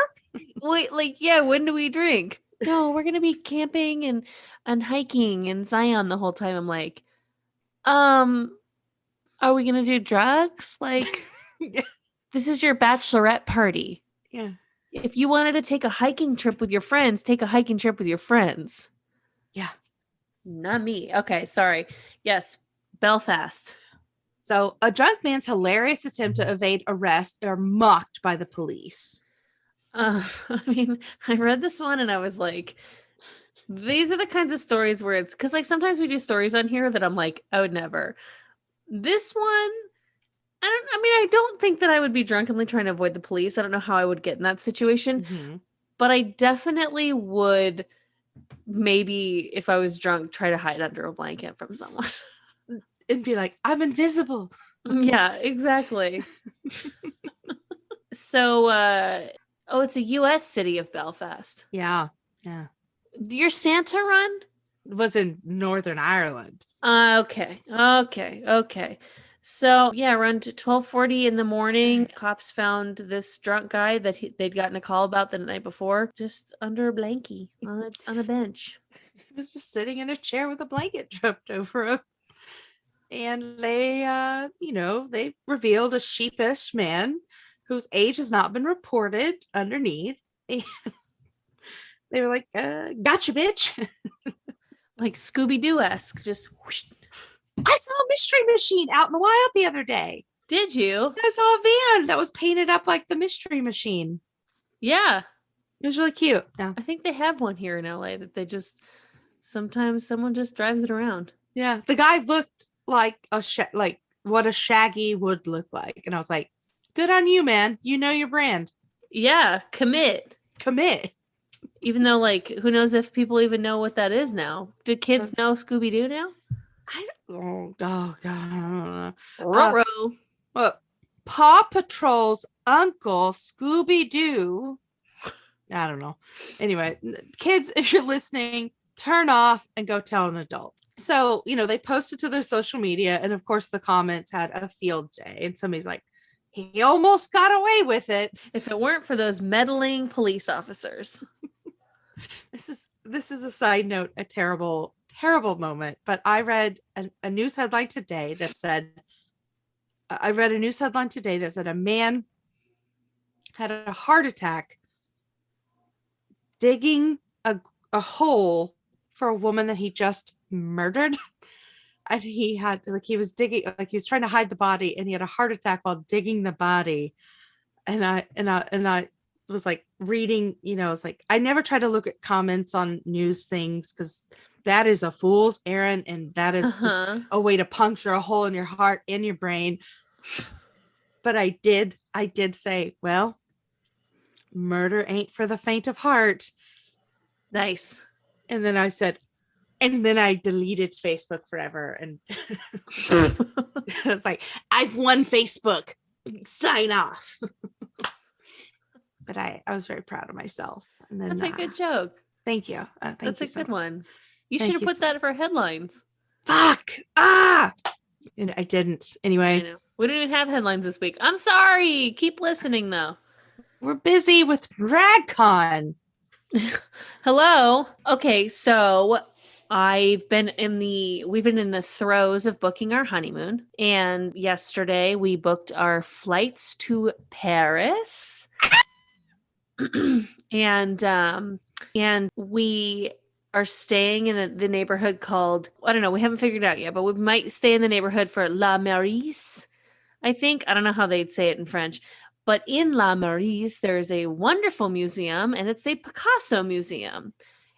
S2: Wait, like, yeah, when do we drink? No, we're going to be camping and hiking in Zion the whole time. I'm like, are we going to do drugs? Like,
S1: yeah.
S2: This is your bachelorette party.
S1: Yeah.
S2: If you wanted to take a hiking trip with your friends, take a hiking trip with your friends.
S1: Yeah.
S2: Not me. Okay, sorry. Yes, Belfast.
S1: So a drunk man's hilarious attempt to evade arrest are mocked by the police.
S2: I mean, I read this one and I was like, these are the kinds of stories where it's because like sometimes we do stories on here that I'm like, I would never. This one, I don't think that I would be drunkenly trying to avoid the police. I don't know how I would get in that situation, but I definitely would maybe if I was drunk, try to hide under a blanket from someone.
S1: And be like, I'm invisible.
S2: Yeah, exactly. So, it's a U.S. city of Belfast.
S1: Yeah. Yeah.
S2: Your Santa run?
S1: Was in Northern Ireland.
S2: Okay. So yeah, around 12:40 in the morning, cops found this drunk guy that they'd gotten a call about the night before, just under a blankie on a bench.
S1: He was just sitting in a chair with a blanket draped over him. And they, they revealed a sheepish man whose age has not been reported underneath. And they were like, gotcha, bitch.
S2: Like Scooby-Doo-esque, just whoosh.
S1: I saw a mystery machine out in the wild the other day.
S2: Did you?
S1: I saw a van that was painted up like the mystery machine.
S2: Yeah.
S1: It was really cute. Yeah.
S2: I think they have one here in LA that they just, sometimes someone just drives it around.
S1: Yeah. The guy looked like like what a Shaggy would look like. And I was like, good on you, man. You know your brand.
S2: Yeah. Commit. Even though, like, who knows if people even know what that is now? Do kids know Scooby-Doo now?
S1: Oh God.
S2: Well,
S1: Paw Patrol's uncle, Scooby-Doo. I don't know. Anyway, kids, if you're listening, turn off and go tell an adult. So, they posted to their social media, and of course the comments had a field day, and somebody's like, he almost got away with it.
S2: If it weren't for those meddling police officers.
S1: This is a side note, a terrible moment, but I read a news headline today that said a man had a heart attack digging a hole for a woman that he just murdered. And he was digging, like he was trying to hide the body, and he had a heart attack while digging the body. And I was like reading, it's like, I never try to look at comments on news things because that is a fool's errand, and that is just a way to puncture a hole in your heart and your brain. But I did say, well, murder ain't for the faint of heart.
S2: Nice.
S1: And then I said, and then I deleted Facebook forever. And I was like, I've won Facebook. Sign off. but I was very proud of myself. And then
S2: That's a good joke.
S1: Thank you. Thank
S2: That's
S1: you
S2: a good
S1: much.
S2: one. You should have put that for headlines.
S1: Fuck. And I didn't. Anyway.
S2: I know. We didn't even have headlines this week. I'm sorry. Keep listening though.
S1: We're busy with RadCon.
S2: Hello. Okay, so we've been in the throes of booking our honeymoon, and yesterday we booked our flights to Paris. and we are staying in the neighborhood called, I don't know, we haven't figured it out yet, but we might stay in the neighborhood for La Maurice, I think. I don't know how they'd say it in French. But in La Maurice, there's a wonderful museum, and it's the Picasso Museum.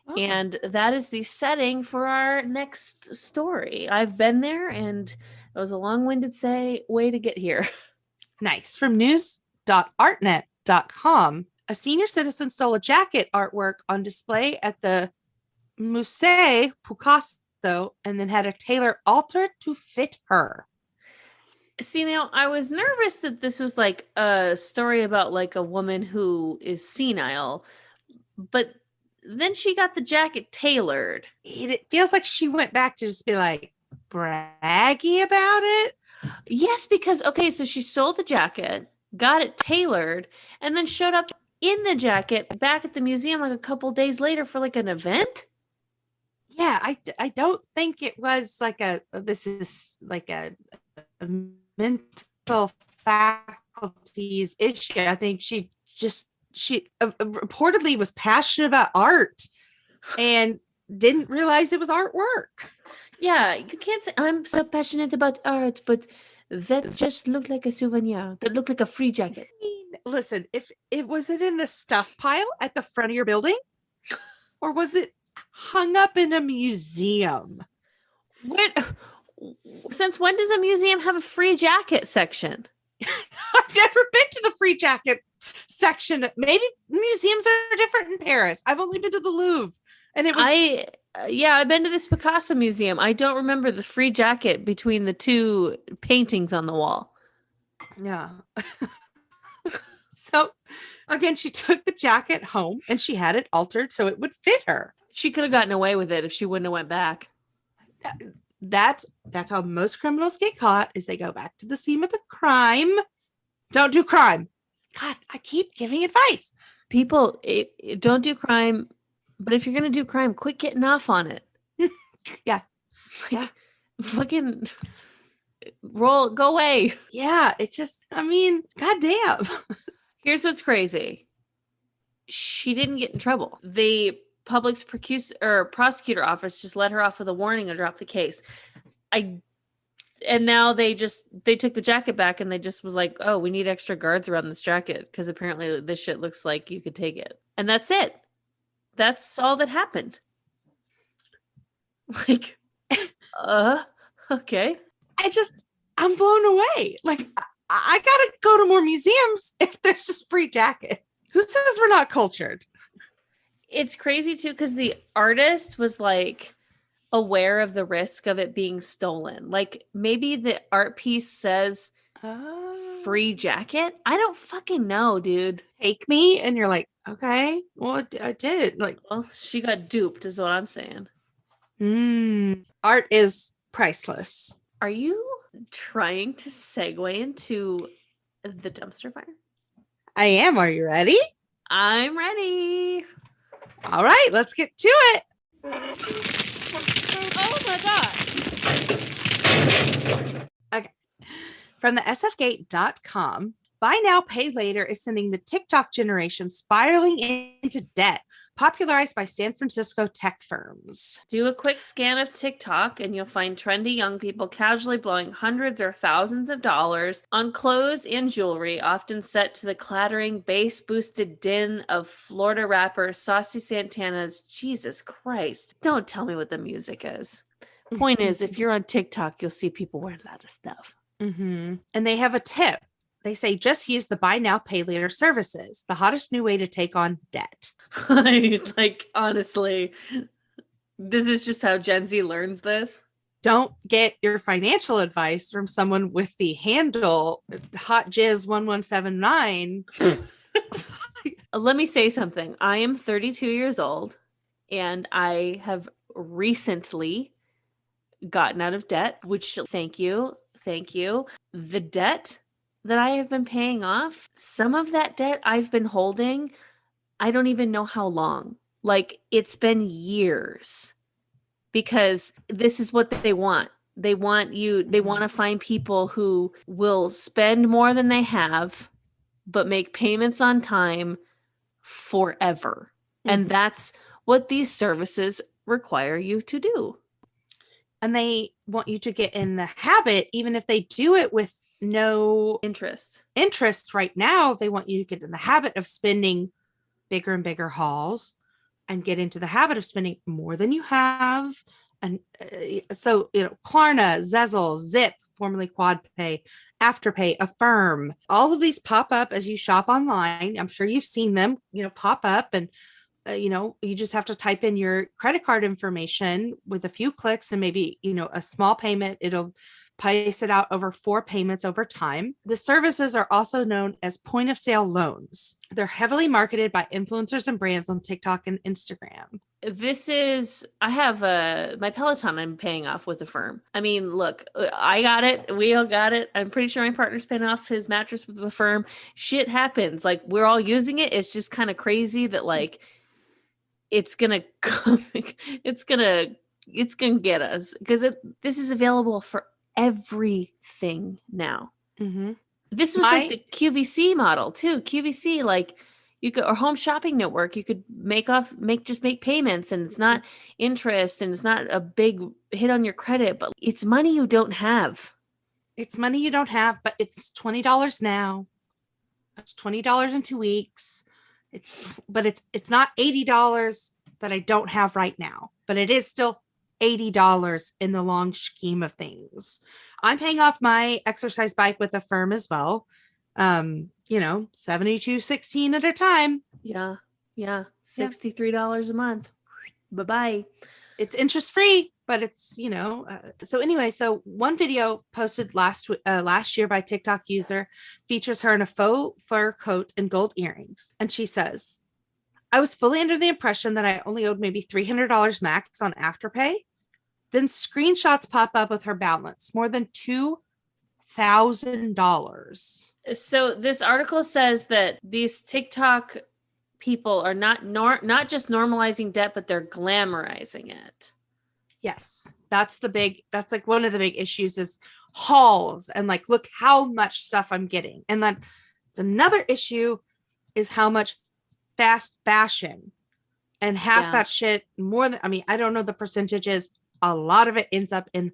S2: Oh. And that is the setting for our next story. I've been there, and it was a long-winded way to get here. Nice.
S1: From news.artnet.com, a senior citizen stole a jacket artwork on display at the Musée Picasso and then had a tailor altered to fit her.
S2: See, now I was nervous that this was like a story about like a woman who is senile, but then she got the jacket tailored.
S1: It feels like she went back to just be like braggy about it.
S2: Yes, because, okay, so she stole the jacket, got it tailored, and then showed up in the jacket back at the museum like a couple days later for like an event.
S1: Yeah, I don't think it was like this is like a mental faculties issue. I think she reportedly was passionate about art and didn't realize it was artwork.
S2: Yeah, you can't say I'm so passionate about art, but that just looked like a souvenir. That looked like a free jacket.
S1: I mean, listen, if it was it in the stuff pile at the front of your building, or was it hung up in a museum?
S2: Since when does a museum have a free jacket section?
S1: I've never been to the free jacket section. Maybe museums are different in Paris. I've only been to the Louvre, and it was.
S2: I've been to this Picasso museum. I don't remember the free jacket between the two paintings on the wall.
S1: Yeah. So, again, she took the jacket home and she had it altered so it would fit her.
S2: She could have gotten away with it if she wouldn't have went back.
S1: That's how most criminals get caught, is they go back to the scene of the crime. Don't do crime. God, I keep giving advice.
S2: People, don't do crime, but if you're going to do crime, quit getting off on it.
S1: Yeah.
S2: Yeah. Fucking go away.
S1: Yeah, it's just, I mean, goddamn.
S2: Here's what's crazy. She didn't get in trouble. The public prosecutor office just let her off with a warning and dropped the case. And now they took the jacket back and they just was like, oh, we need extra guards around this jacket because apparently this shit looks like you could take it. And that's it. That's all that happened. Like, okay.
S1: I'm blown away. Like, I gotta go to more museums if there's just free jacket. Who says we're not cultured?
S2: It's crazy too, because the artist was like aware of the risk of it being stolen. Like maybe the art piece says free jacket. I don't fucking know, dude.
S1: Take me. And you're like, okay, well, I did. Like,
S2: well, she got duped is what I'm saying.
S1: Art is priceless.
S2: Are you trying to segue into the dumpster fire?
S1: I am. Are you ready?
S2: I'm ready.
S1: All right, let's get to it.
S2: Oh my God.
S1: Okay. From the sfgate.com, Buy Now, Pay Later is sending the TikTok generation spiraling into debt, popularized by San Francisco tech firms.
S2: Do a quick scan of TikTok and you'll find trendy young people casually blowing hundreds or thousands of dollars on clothes and jewelry, often set to the clattering bass-boosted din of Florida rapper Saucy Santana's Jesus Christ. Don't tell me what the music is. Point is, if you're on TikTok, you'll see people wearing a lot of stuff.
S1: Mm-hmm. And they have a tip. They say just use the Buy Now, Pay Later services, the hottest new way to take on debt.
S2: Like, honestly, this is just how Gen Z learns this.
S1: Don't get your financial advice from someone with the handle Hot Jizz 1179.
S2: Let me say something. I am 32 years old and I have recently gotten out of debt, which thank you. Thank you. The debt that I have been paying off, some of that debt I've been holding, I don't even know how long. Like it's been years because this is what they want. They want to find people who will spend more than they have, but make payments on time forever. And that's what these services require you to do.
S1: And they want you to get in the habit, even if they do it with no
S2: interest
S1: right now, they want you to get in the habit of spending bigger and bigger hauls and get into the habit of spending more than you have. And so, Klarna, Zezzle, Zip, formerly QuadPay, Afterpay, Affirm, all of these pop up as you shop online. I'm sure you've seen them, pop up, and you just have to type in your credit card information with a few clicks and maybe, a small payment. It'll price it out over 4 payments over time. The services are also known as point of sale loans. They're heavily marketed by influencers and brands on TikTok and Instagram.
S2: I have my Peloton I'm paying off with Affirm. I mean, look, I got it. We all got it. I'm pretty sure my partner's paying off his mattress with Affirm. Shit happens. Like we're all using it. It's just kind of crazy that like it's gonna come. It's gonna get us because this is available for everything now.
S1: Mm-hmm.
S2: This was like the QVC model too. QVC, like you could, or Home Shopping Network, you could make payments and it's not interest and it's not a big hit on your credit, but it's money you don't have.
S1: It's money you don't have, but it's $20 now. It's $20 in 2 weeks. It's not $80 that I don't have right now, but it is still $80 in the long scheme of things. I'm paying off my exercise bike with Affirm as well. $72.16 at a time.
S2: Yeah. $63 a month. Bye-bye.
S1: It's interest free, but it's, so anyway, so one video posted last year by TikTok user features her in a faux fur coat and gold earrings. And she says, I was fully under the impression that I only owed maybe $300 max on Afterpay. Then screenshots pop up with her balance, more than $2,000.
S2: So this article says that these TikTok people are not just normalizing debt, but they're glamorizing it.
S1: Yes, that's like one of the big issues is hauls and like, look how much stuff I'm getting. And then another issue is how much fast fashion, and half that shit, more than, I don't know the percentages. A lot of it ends up in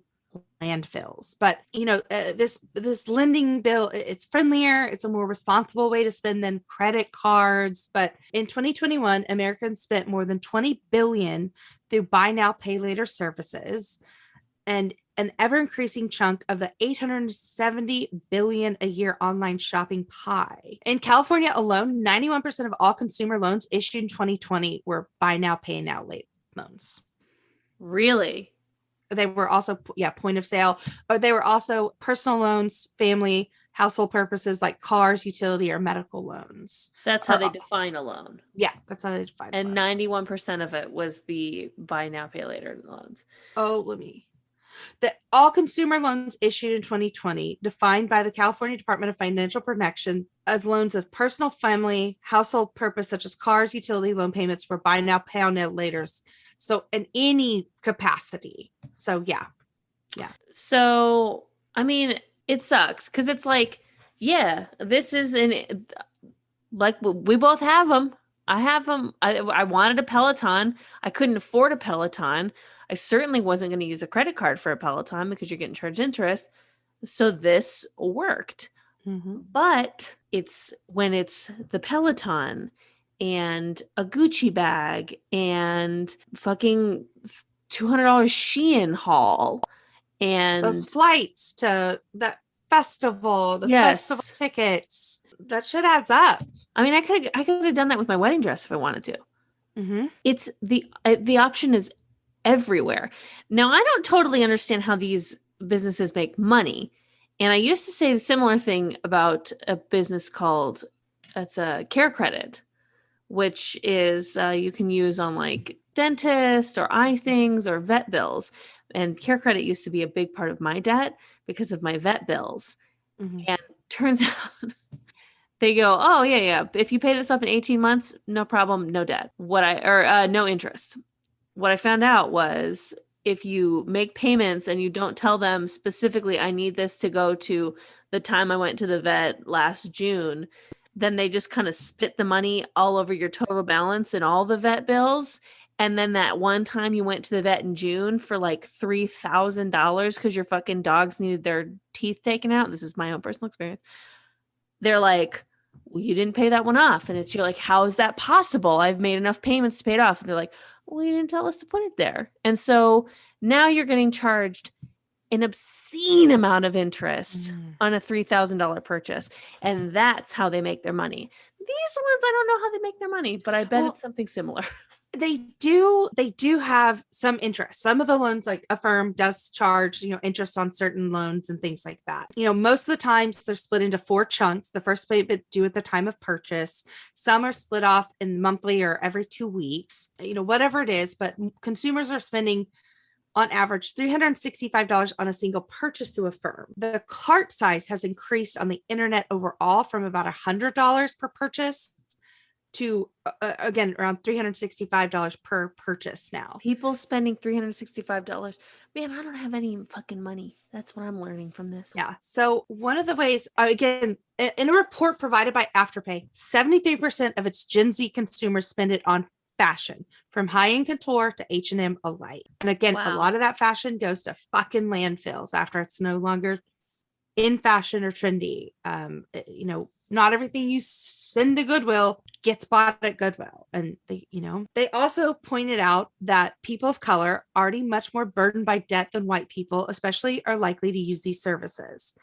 S1: landfills, but this lending bill, it's friendlier, it's a more responsible way to spend than credit cards. But in 2021, Americans spent more than $20 billion through buy now pay later services, and an ever increasing chunk of the $870 billion a year online shopping pie. In California alone, 91% of all consumer loans issued in 2020 were buy now pay now late loans.
S2: Really?
S1: They were also, point of sale, or they were also personal loans, family, household purposes like cars, utility, or medical loans.
S2: That's how they define a loan.
S1: Yeah, that's how they define a loan.
S2: And 91% of it was the buy now, pay later loans.
S1: All consumer loans issued in 2020, defined by the California Department of Financial Protection as loans of personal, family, household purpose, such as cars, utility loan payments, were buy now, pay now later. So in any capacity. So yeah.
S2: So, it sucks because it's like, this is like we both have them. I have them. I wanted a Peloton. I couldn't afford a Peloton. I certainly wasn't going to use a credit card for a Peloton because you're getting charged interest. So this worked. Mm-hmm. But it's when it's the Peloton and a Gucci bag and fucking $200 Shein haul and
S1: those flights to that festival, festival tickets, that shit adds up.
S2: I could have done that with my wedding dress if I wanted to.
S1: Mm-hmm.
S2: It's the option is everywhere. Now, I don't totally understand how these businesses make money. And I used to say the similar thing about a business called, it's a Care Credit. which is you can use on like dentist or eye things or vet bills. And care credit used to be a big part of my debt because of my vet bills.
S1: Mhm.
S2: And turns out they go, oh yeah. If you pay this off in 18 months, no problem, no debt. No interest. What I found out was if you make payments and you don't tell them specifically, I need this to go to the time I went to the vet last June, then they just kind of spit the money all over your total balance and all the vet bills. And then that one time you went to the vet in June for like $3,000 because your fucking dogs needed their teeth taken out. This is my own personal experience. They're like, well, you didn't pay that one off. And you're like, how is that possible? I've made enough payments to pay it off. And they're like, well, you didn't tell us to put it there. And so now you're getting charged an obscene amount of interest on a $3,000 purchase. And that's how they make their money. These ones, I don't know how they make their money, but I bet it's something similar.
S1: They do have some interest. Some of the loans, like Affirm does charge, interest on certain loans and things like that. Most of the times they're split into 4 chunks. The first payment due at the time of purchase. Some are split off in monthly or every 2 weeks, whatever it is, but consumers are spending on average $365 on a single purchase through Affirm. The cart size has increased on the internet overall from about $100 per purchase to again around $365 per purchase now.
S2: People spending $365. Man, I don't have any fucking money. That's what I'm learning from this.
S1: Yeah. So one of the ways, again, in a report provided by Afterpay, 73% of its Gen Z consumers spend it on fashion, from high-end couture to H&M alike. And again, a lot of that fashion goes to fucking landfills after it's no longer in fashion or trendy. Not everything you send to Goodwill gets bought at Goodwill. And they also pointed out that people of color already much more burdened by debt than white people, especially, are likely to use these services.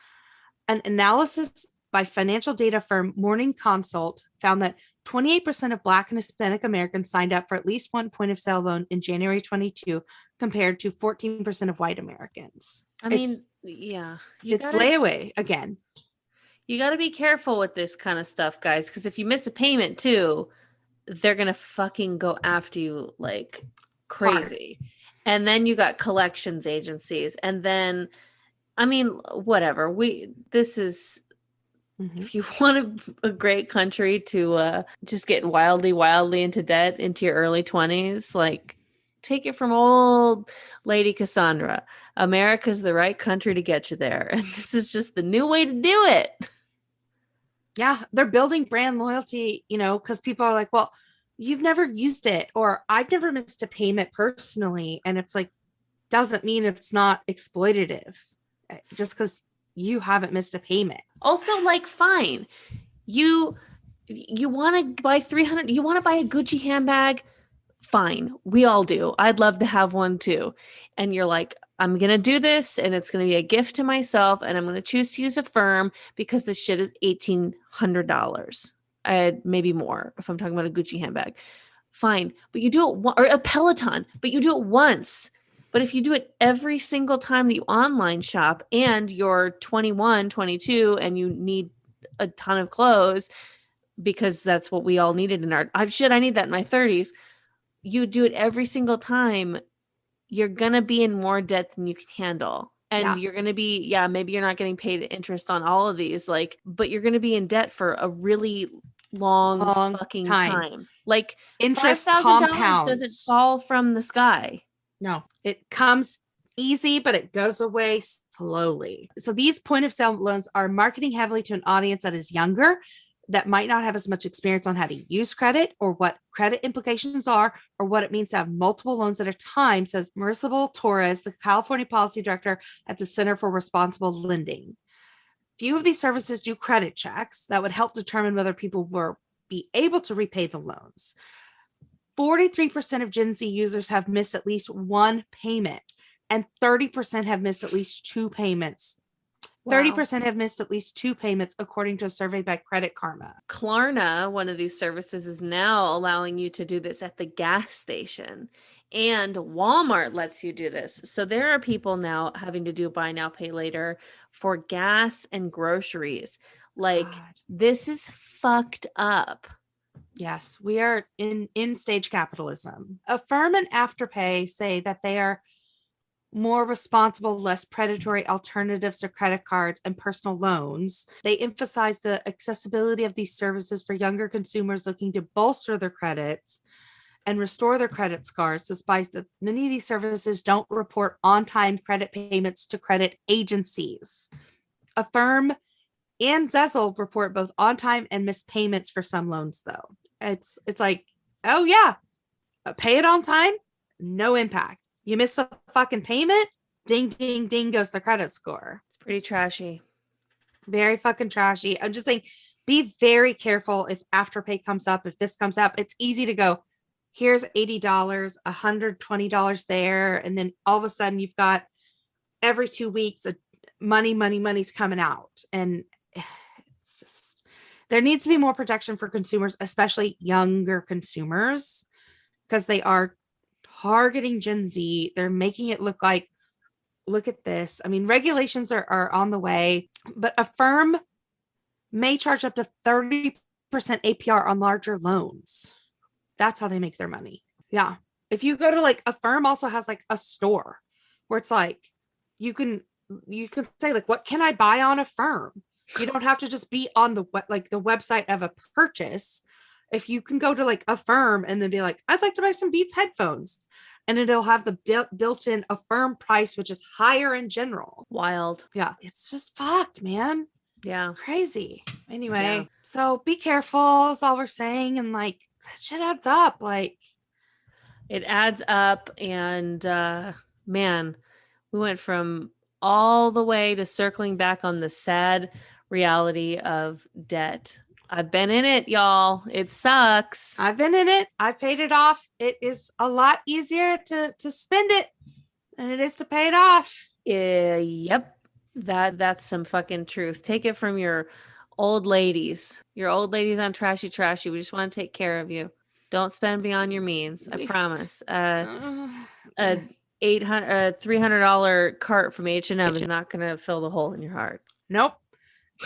S1: An analysis by financial data firm Morning Consult found that 28% of Black and Hispanic Americans signed up for at least one point of sale loan in January 22, compared to 14% of white Americans.
S2: It's
S1: layaway again.
S2: You got to be careful with this kind of stuff, guys, because if you miss a payment too, they're going to fucking go after you like crazy. Hard. And then you got collections agencies. And then, whatever. If you want a great country to just get wildly into debt into your early 20s, like take it from old Lady Cassandra. America's the right country to get you there. And this is just the new way to do it.
S1: Yeah, they're building brand loyalty, because people are like, well, you've never used it, or I've never missed a payment personally. And it's like, doesn't mean it's not exploitative just because you haven't missed a payment.
S2: Also, like, fine. You want to buy you want to buy a Gucci handbag? Fine. We all do. I'd love to have one too. And you're like, I'm going to do this and it's going to be a gift to myself. And I'm going to choose to use Affirm because this shit is $1,800. Maybe more if I'm talking about a Gucci handbag. Fine. But you do it or a Peloton, but you do it once. But if you do it every single time that you online shop and you're 21, 22, and you need a ton of clothes because that's what we all needed in our, I need that in my 30s. You do it every single time, you're going to be in more debt than you can handle. And you're going to be, maybe you're not getting paid interest on all of these, but you're going to be in debt for a really long fucking time. Like interest $5,000 doesn't fall from the sky.
S1: No, it comes easy, but it goes away slowly. So these point of sale loans are marketing heavily to an audience that is younger, that might not have as much experience on how to use credit or what credit implications are, or what it means to have multiple loans at a time, says Maricel Torres, the California policy director at the Center for Responsible Lending. Few of these services do credit checks that would help determine whether people will be able to repay the loans. 43% of Gen Z users have missed at least one payment, and 30% have missed at least 2 payments. Wow. 30% have missed at least 2 payments, according to a survey by Credit Karma.
S2: Klarna, one of these services, is now allowing you to do this at the gas station. And Walmart lets you do this. So there are people now having to do buy now, pay later for gas and groceries. Like, God. This is fucked up.
S1: Yes, we are in stage capitalism. Affirm and Afterpay say that they are more responsible, less predatory alternatives to credit cards and personal loans. They emphasize the accessibility of these services for younger consumers looking to bolster their credits and restore their credit scores, despite that many of these services don't report on-time credit payments to credit agencies. Affirm and Zezel report both on-time and missed payments for some loans, though. It's like, oh yeah, pay it on time, no impact. You miss a fucking payment, ding, ding, ding goes the credit score.
S2: It's pretty trashy.
S1: Very fucking trashy. I'm just saying, be very careful if Afterpay comes up, if this comes up. It's easy to go, here's $80, $120 there. And then all of a sudden you've got every 2 weeks, money's coming out. And it's just, there needs to be more protection for consumers, especially younger consumers, because they are targeting Gen Z. They're making it look like, look at this. I mean, regulations are on the way, but Affirm may charge up to 30% APR on larger loans. That's how they make their money. Yeah. If you go to like, Affirm also has like a store where it's like, you can say like, what can I buy on Affirm? You don't have to just be on the website of a purchase. If you can go to like Affirm and then be like, I'd like to buy some Beats headphones, and it'll have the built-in Affirm price, which is higher in general.
S2: Wild.
S1: Yeah. It's just fucked, man.
S2: Yeah.
S1: It's crazy. Anyway, So be careful is all we're saying. And like, that shit adds up. Like,
S2: it adds up. And man, we went from all the way to circling back on the sad reality of debt. I've been in it, y'all. It sucks.
S1: I've been in it. I paid it off. It is a lot easier to spend it than it is to pay it off.
S2: Yep. That's some fucking truth. Take it from your old ladies. Your old ladies on Trashy Trashy. We just want to take care of you. Don't spend beyond your means. I promise. A $300 cart from H&M is not going to fill the hole in your heart.
S1: Nope.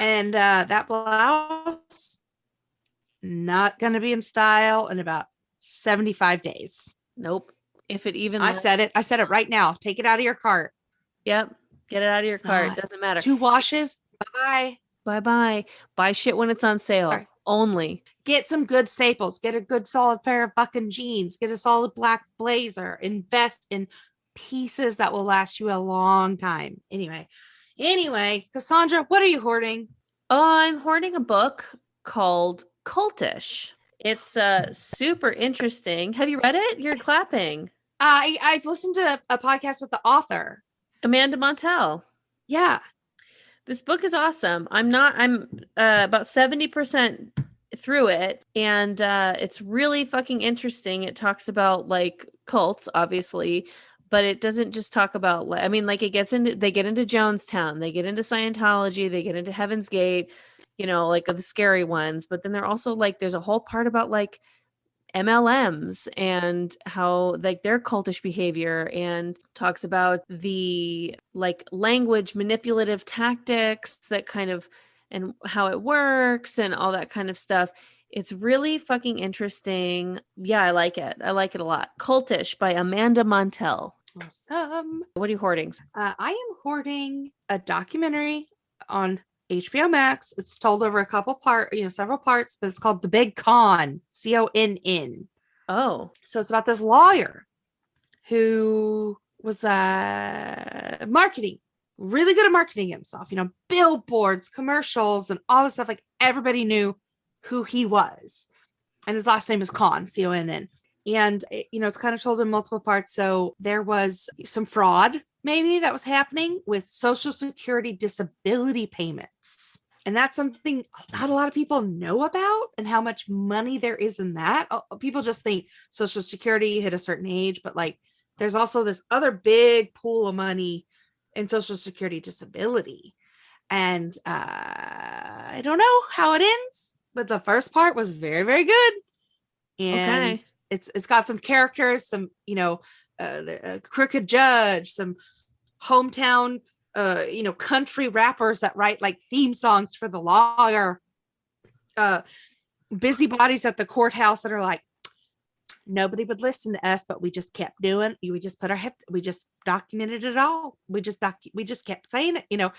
S1: And that blouse, not going to be in style in about 75 days.
S2: Nope. If it even...
S1: I said it right now. Take it out of your cart.
S2: Yep. Get it out of your cart. Doesn't matter.
S1: 2 washes. Bye-bye.
S2: Bye-bye. Buy shit when it's on sale.
S1: Sorry.
S2: Only.
S1: Get some good staples. Get a good solid pair of fucking jeans. Get a solid black blazer. Invest in pieces that will last you a long time. Anyway, Cassandra, what are you hoarding?
S2: I'm hoarding a book called Cultish. It's super interesting. Have you read it? You're clapping.
S1: I've listened to a podcast with the author,
S2: Amanda Montell.
S1: Yeah.
S2: This book is awesome. I'm about 70% through it, and it's really fucking interesting. It talks about like cults, obviously, but it doesn't just talk about, I mean, like they get into Jonestown, they get into Scientology, they get into Heaven's Gate, you know, like the scary ones. But then they're also like, there's a whole part about like MLMs and how like their cultish behavior, and talks about the like language manipulative tactics that kind of, and how it works and all that kind of stuff. It's really fucking interesting. Yeah, I like it. I like it a lot. Cultish by Amanda Montell.
S1: Awesome.
S2: What are you hoarding?
S1: I am hoarding a documentary on HBO Max. It's told over several parts, but it's called The Big Con, CONN.
S2: Oh.
S1: So it's about this lawyer who was marketing, really good at marketing himself, you know, billboards, commercials, and all this stuff. Like everybody knew who he was. And his last name is Conn, CONN. And, it's kind of told in multiple parts. So there was some fraud maybe that was happening with Social Security disability payments. And that's something not a lot of people know about, and how much money there is in that. People just think Social Security hit a certain age, but like there's also this other big pool of money in Social Security disability. And I don't know how it ends, but the first part was very, very good. And it's got some characters, some, a crooked judge, some hometown, country rappers that write like theme songs for the lawyer. busybodies at the courthouse that are like, nobody would listen to us, but we just kept doing. We just put our head. We just documented it all. We just kept saying it.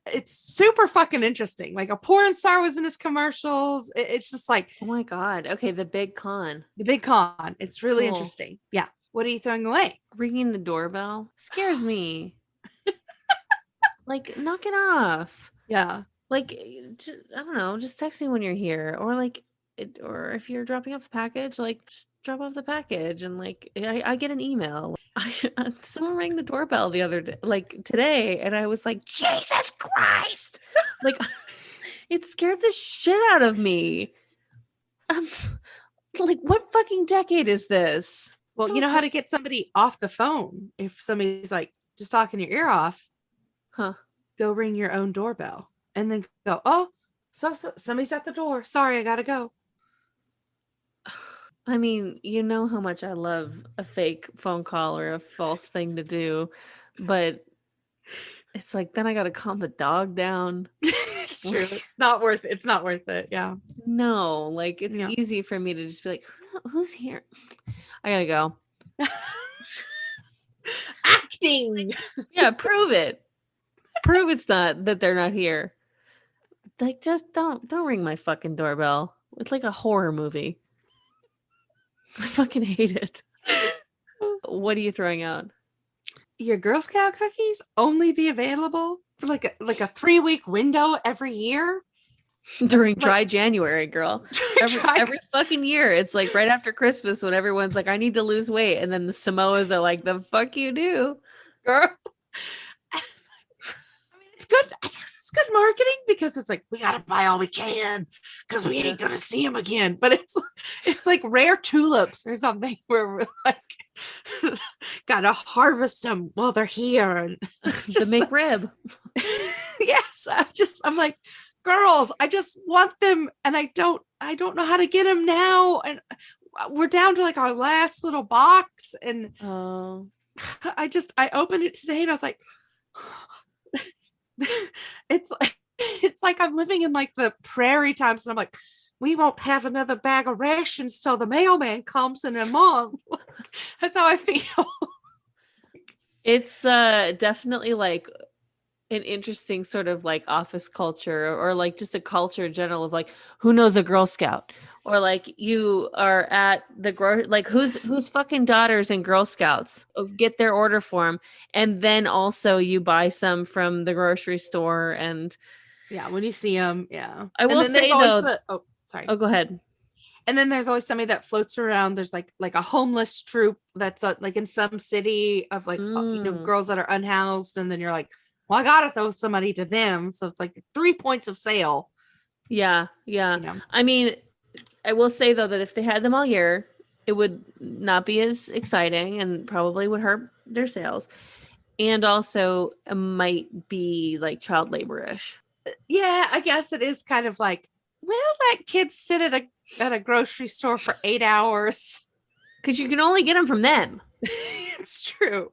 S1: It's super fucking interesting. Like a porn star was in his commercials. It's just like,
S2: oh my God. Okay, the big con.
S1: The big con. It's really interesting. Yeah. What are you throwing away?
S2: Ringing the doorbell scares me. Like, knock it off.
S1: Yeah.
S2: Like, I don't know. Just text me when you're here, or like, or if you're dropping off a package, like just drop off the package, and like I get an email. Someone rang the doorbell the other day, like today, and I was like, Jesus Christ! Like, it scared the shit out of me. Like, what fucking decade is this?
S1: Well, you know how to get somebody off the phone if somebody's like just talking your ear off.
S2: Huh?
S1: Go ring your own doorbell and then go, oh, so somebody's at the door. Sorry, I gotta go.
S2: I mean, you know how much I love a fake phone call or a false thing to do, but it's like, then I gotta calm the dog down.
S1: It's true. It's not worth it. Yeah.
S2: No, like it's easy for me to just be like, who's here? I gotta go.
S1: Acting.
S2: Yeah, prove it. Prove it's not that they're not here. Like, just don't ring my fucking doorbell. It's like a horror movie. I fucking hate it. What are you throwing out?
S1: Your Girl Scout cookies only be available for like a 3-week window every year
S2: during dry January, girl. Every fucking year. It's like right after Christmas when everyone's like, I need to lose weight, and then the Samoas are like, the fuck you do,
S1: girl. I mean, it's good. I guess it's good marketing because it's like, we gotta buy all we can because we ain't gonna see them again. But it's like rare tulips or something where we're like gotta harvest them while they're here. And
S2: the McRib.
S1: Yes, I'm like, girls, I just want them, and I don't know how to get them now, and we're down to like our last little box, and I opened it today and I was like, it's like I'm living in like the prairie times, and I'm like, we won't have another bag of rations till the mailman comes in a month. That's how I feel.
S2: It's definitely like an interesting sort of like office culture, or like just a culture in general of like, who knows a Girl Scout, or like you are at the like who's fucking daughters in Girl Scouts, get their order form, and then also you buy some from the grocery store. And
S1: yeah, when you see them, yeah.
S2: I will say though,
S1: sorry.
S2: Oh, go ahead.
S1: And then there's always somebody that floats around. There's like a homeless troop that's like in some city of like girls that are unhoused, and then you're like, well, I gotta throw somebody to them. So it's like 3 points of sale.
S2: Yeah. I mean, I will say though that if they had them all year, it would not be as exciting and probably would hurt their sales. And also it might be like child labor-ish.
S1: Yeah, I guess it is kind of like, we'll let kids sit at a grocery store for 8 hours.
S2: Because you can only get them from them.
S1: It's true.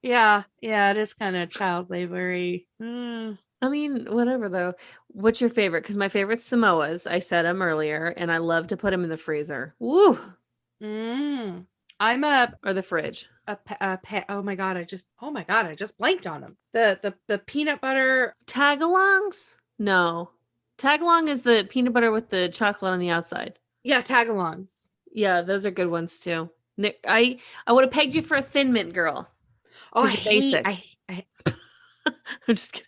S1: Yeah, it is kind of child labor-y.
S2: I mean, whatever though. What's your favorite? Because my favorite's Samoas. I said them earlier, and I love to put them in the freezer. Woo!
S1: I'm
S2: or the fridge.
S1: Oh my god! I just blanked on them. The peanut butter
S2: tagalongs. No, tagalong is the peanut butter with the chocolate on the outside.
S1: Yeah, tagalongs.
S2: Yeah, those are good ones too. I would have pegged you for a Thin Mint girl.
S1: Oh, basic.
S2: I'm just kidding.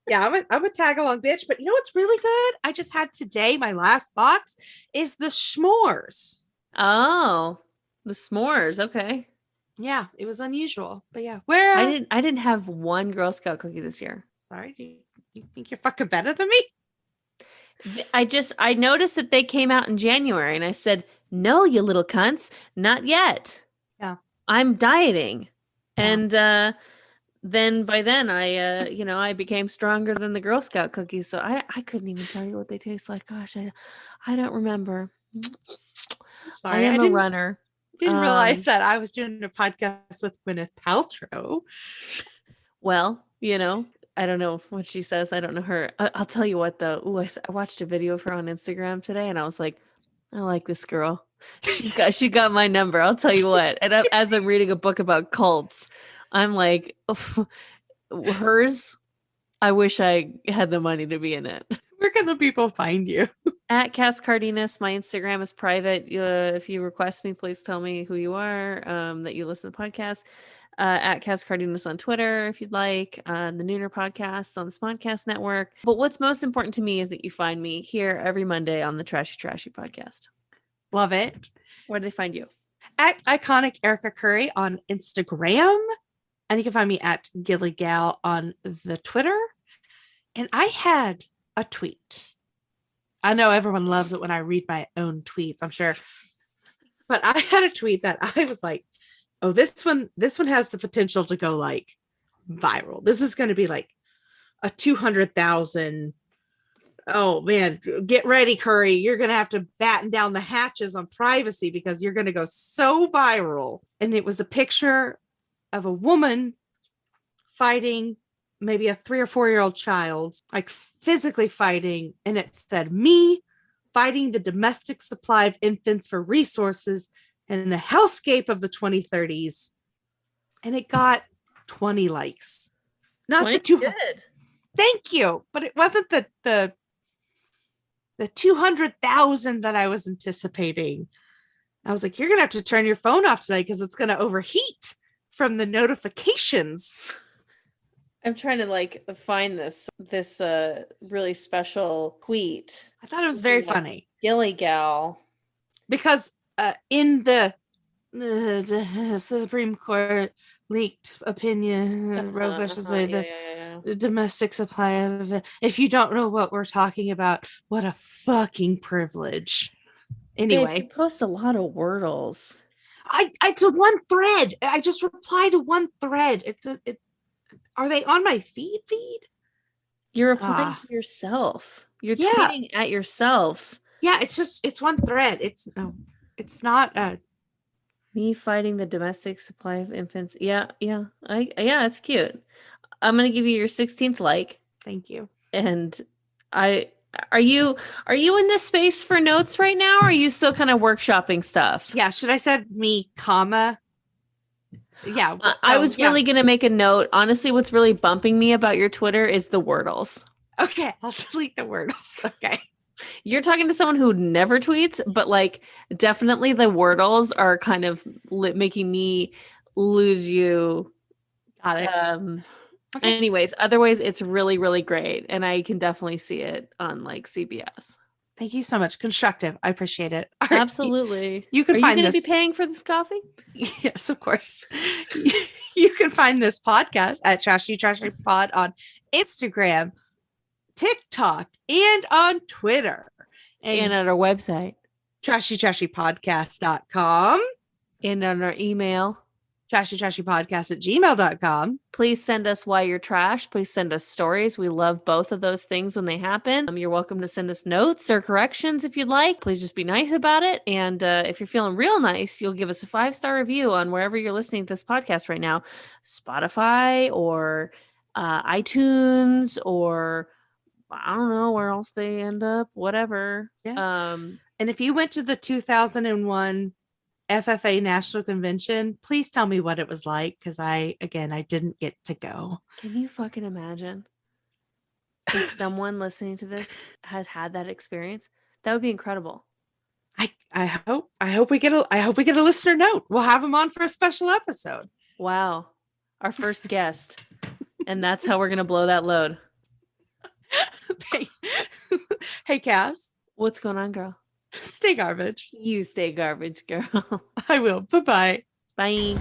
S1: Yeah, I'm a tag-along bitch, but you know what's really good? I just had today, my last box is the s'mores.
S2: Oh, the s'mores. Okay.
S1: Yeah, it was unusual, but yeah.
S2: Where I didn't have one Girl Scout cookie this year.
S1: Sorry, do you think you're fucking better than me?
S2: I noticed that they came out in January, and I said, no, you little cunts, not yet.
S1: Yeah.
S2: I'm dieting. Yeah. And then by then I became stronger than the Girl Scout cookies. So I couldn't even tell you what they taste like. Gosh, I don't remember.
S1: Sorry,
S2: I am a runner.
S1: Didn't realize that I was doing a podcast with Gwyneth Paltrow.
S2: Well, I don't know what she says. I don't know her. I'll tell you what though. Ooh, I watched a video of her on Instagram today, and I was like, I like this girl. She got my number. I'll tell you what. And as I'm reading a book about cults, I'm like, hers. I wish I had the money to be in it.
S1: Where can the people find you?
S2: At Cass Cardenas. My Instagram is private. If you request me, please tell me who you are, that you listen to the podcast. At Cass Cardenas on Twitter, if you'd like. The Nooner Podcast on the Smodcast Network. But what's most important to me is that you find me here every Monday on the Trashy Podcast.
S1: Love it.
S2: Where do they find you?
S1: At Iconic Erica Curry on Instagram. And you can find me at Gilligal on the Twitter. And I had a tweet. I know everyone loves it when I read my own tweets, I'm sure. But I had a tweet that I was like, oh, this one has the potential to go like viral. This is going to be like a 200,000. Oh man, get ready, Curry. You're going to have to batten down the hatches on privacy because you're going to go so viral. And it was a picture of a woman fighting maybe a 3 or 4-year-old child, like physically fighting. And it said, me fighting the domestic supply of infants for resources in the hellscape of the 2030s. And it got 20 likes. Not the 200. Thank you. But it wasn't the 200,000 that I was anticipating. I was like, you're going to have to turn your phone off tonight because it's going to overheat from the notifications.
S2: I'm trying to like find this really special tweet.
S1: I thought it was very funny.
S2: Gilligal.
S1: Because in the Supreme Court leaked opinion, Roe versus Wade, the domestic supply of, if you don't know what we're talking about, what a fucking privilege. Anyway,
S2: you post a lot of wordles.
S1: It's a one thread. I just reply to one thread. Are they on my feed?
S2: You're replying to yourself. You're tweeting at yourself.
S1: Yeah, it's one thread. It's not
S2: me fighting the domestic supply of infants. Yeah, it's cute. I'm gonna give you your 16th like.
S1: Thank you.
S2: And are you in this space for notes right now? Or are you still kind of workshopping stuff?
S1: Yeah. Should I say me, comma? Yeah.
S2: I was really going to make a note. Honestly, what's really bumping me about your Twitter is the wordles.
S1: Okay. I'll delete the wordles. Okay.
S2: You're talking to someone who never tweets, but like definitely the wordles are kind of making me lose you.
S1: Got it.
S2: Okay. Anyways, otherwise it's really, really great. And I can definitely see it on like CBS.
S1: Thank you so much. Constructive. I appreciate it.
S2: Absolutely.
S1: You can find this.
S2: Are you going to be paying for this coffee?
S1: Yes, of course. You can find this podcast at Trashy Pod on Instagram, TikTok, and on Twitter.
S2: And at our website,
S1: trashypodcast.com.
S2: And on our email,
S1: trashypodcast@gmail.com.
S2: Please send us why you're trash. Please send us stories. We love both of those things when they happen. You're welcome to send us notes or corrections if you'd like. Please just be nice about it. And if you're feeling real nice, you'll give us a 5-star review on wherever you're listening to this podcast right now. Spotify or iTunes, or I don't know where else they end up, whatever.
S1: Yeah. And if you went to the 2001 FFA National Convention, please tell me what it was like, because I didn't get to go.
S2: Can you fucking imagine if someone listening to this has had that experience? That would be incredible.
S1: I hope we get a listener note. We'll have them on for a special episode.
S2: Wow, our first guest, and that's how we're gonna blow that load.
S1: Hey, Cass,
S2: what's going on, girl?
S1: Stay garbage.
S2: You stay garbage, girl.
S1: I will. Bye-bye.
S2: Bye.